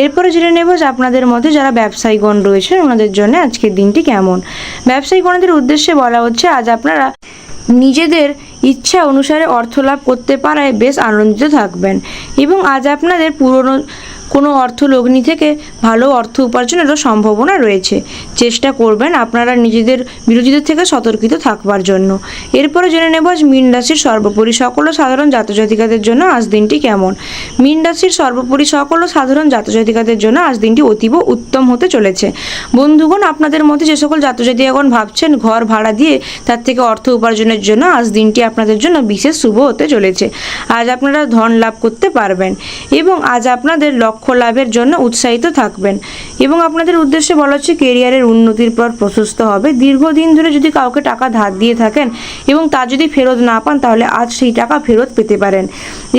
এরপরে জেনে নেব যে আপনাদের মধ্যে যারা ব্যবসায়ীগণ রয়েছেন ওনাদের জন্য আজকের দিনটি কেমন। ব্যবসায়ীগণদের উদ্দেশ্যে বলা হচ্ছে আজ আপনারা নিজেদের ইচ্ছা অনুসারে অর্থ লাভ করতে পারায় বেশ আনন্দিত থাকবেন এবং আজ আপনাদের পুরনো কোনো অর্থলগ্নি থেকে ভালো অর্থ উপার্জনেরও সম্ভাবনা রয়েছে। চেষ্টা করবেন আপনারা নিজেদের বিরোধীদের থেকে সতর্কিত থাকবার জন্য। এরপরে জেনে নেব আজ মীন রাশির সর্বোপরি সকল সাধারণ জাতজাতিকাদের জন্য আজ দিনটি কেমন। মীন রাশির সর্বোপরি সকল সাধারণ জাতজাতিকাদের জন্য আজ দিনটি অতীব উত্তম হতে চলেছে। বন্ধুগণ আপনাদের মধ্যে যে সকল জাতজাতি এখন ভাবছেন ঘর ভাড়া দিয়ে তার থেকে অর্থ উপার্জনের জন্য আজ দিনটি আপনাদের জন্য বিশেষ শুভ হতে চলেছে। আজ আপনারা ধন লাভ করতে পারবেন এবং আজ আপনাদের লক্ষ্য লাভের জন্য উৎসাহিত থাকবেন এবং আপনাদের উদ্দেশ্যে বলা হচ্ছে কেরিয়ারের উন্নতির পর প্রশস্ত হবে। দীর্ঘদিন ধরে যদি কাউকে টাকা ধার দিয়ে থাকেন এবং তা যদি ফেরত না পান তাহলে আজ সেই টাকা ফেরত পেতে পারেন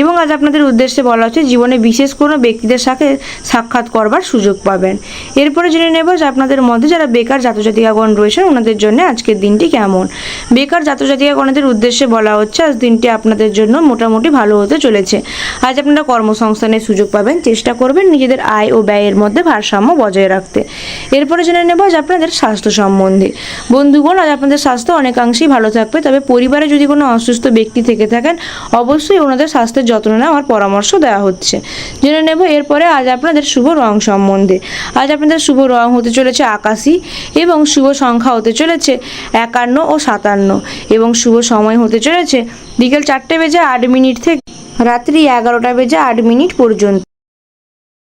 এবং আজ আপনাদের উদ্দেশ্যে বলা হচ্ছে জীবনে বিশেষ কোনো ব্যক্তিদের সাথে সাক্ষাৎ করবার সুযোগ পাবেন। এরপরে জেনে নেব যে আপনাদের মধ্যে যারা বেকার জাতজাতিকাগণ রয়েছেন ওনাদের জন্য আজকের দিনটি কেমন। বেকার জাতজাতিকাগণদের উদ্দেশ্যে বলা হচ্ছে আজ দিনটি আপনাদের জন্য মোটামুটি ভালো হতে চলেছে। আজ আপনারা কর্মসংস্থানের সুযোগ পাবেন। চেষ্টা করবেন নিজেদের আয় ও ব্যয়ের মধ্যে ভারসাম্য বজায় রাখতে। এরপরে জেনে নেব আজ আপনাদের স্বাস্থ্য সম্বন্ধে। বন্ধুগণ আজ আপনাদের স্বাস্থ্য অনেকাংশেই ভালো থাকবে, তবে পরিবারে যদি কোনো অসুস্থ ব্যক্তি থেকে থাকেন অবশ্যই ওনাদের স্বাস্থ্যের যত্ন নেওয়ার পরামর্শ দেওয়া হচ্ছে। জেনে নেব এরপরে আজ আপনাদের শুভ রং সম্বন্ধে। আজ আপনাদের শুভ রং হতে চলেছে আকাশী এবং শুভ সংখ্যা হতে চলেছে 51 ও 57 এবং শুভ সময় হতে চলেছে বিকেল 4:08 থেকে রাত্রি 11:08 পর্যন্ত।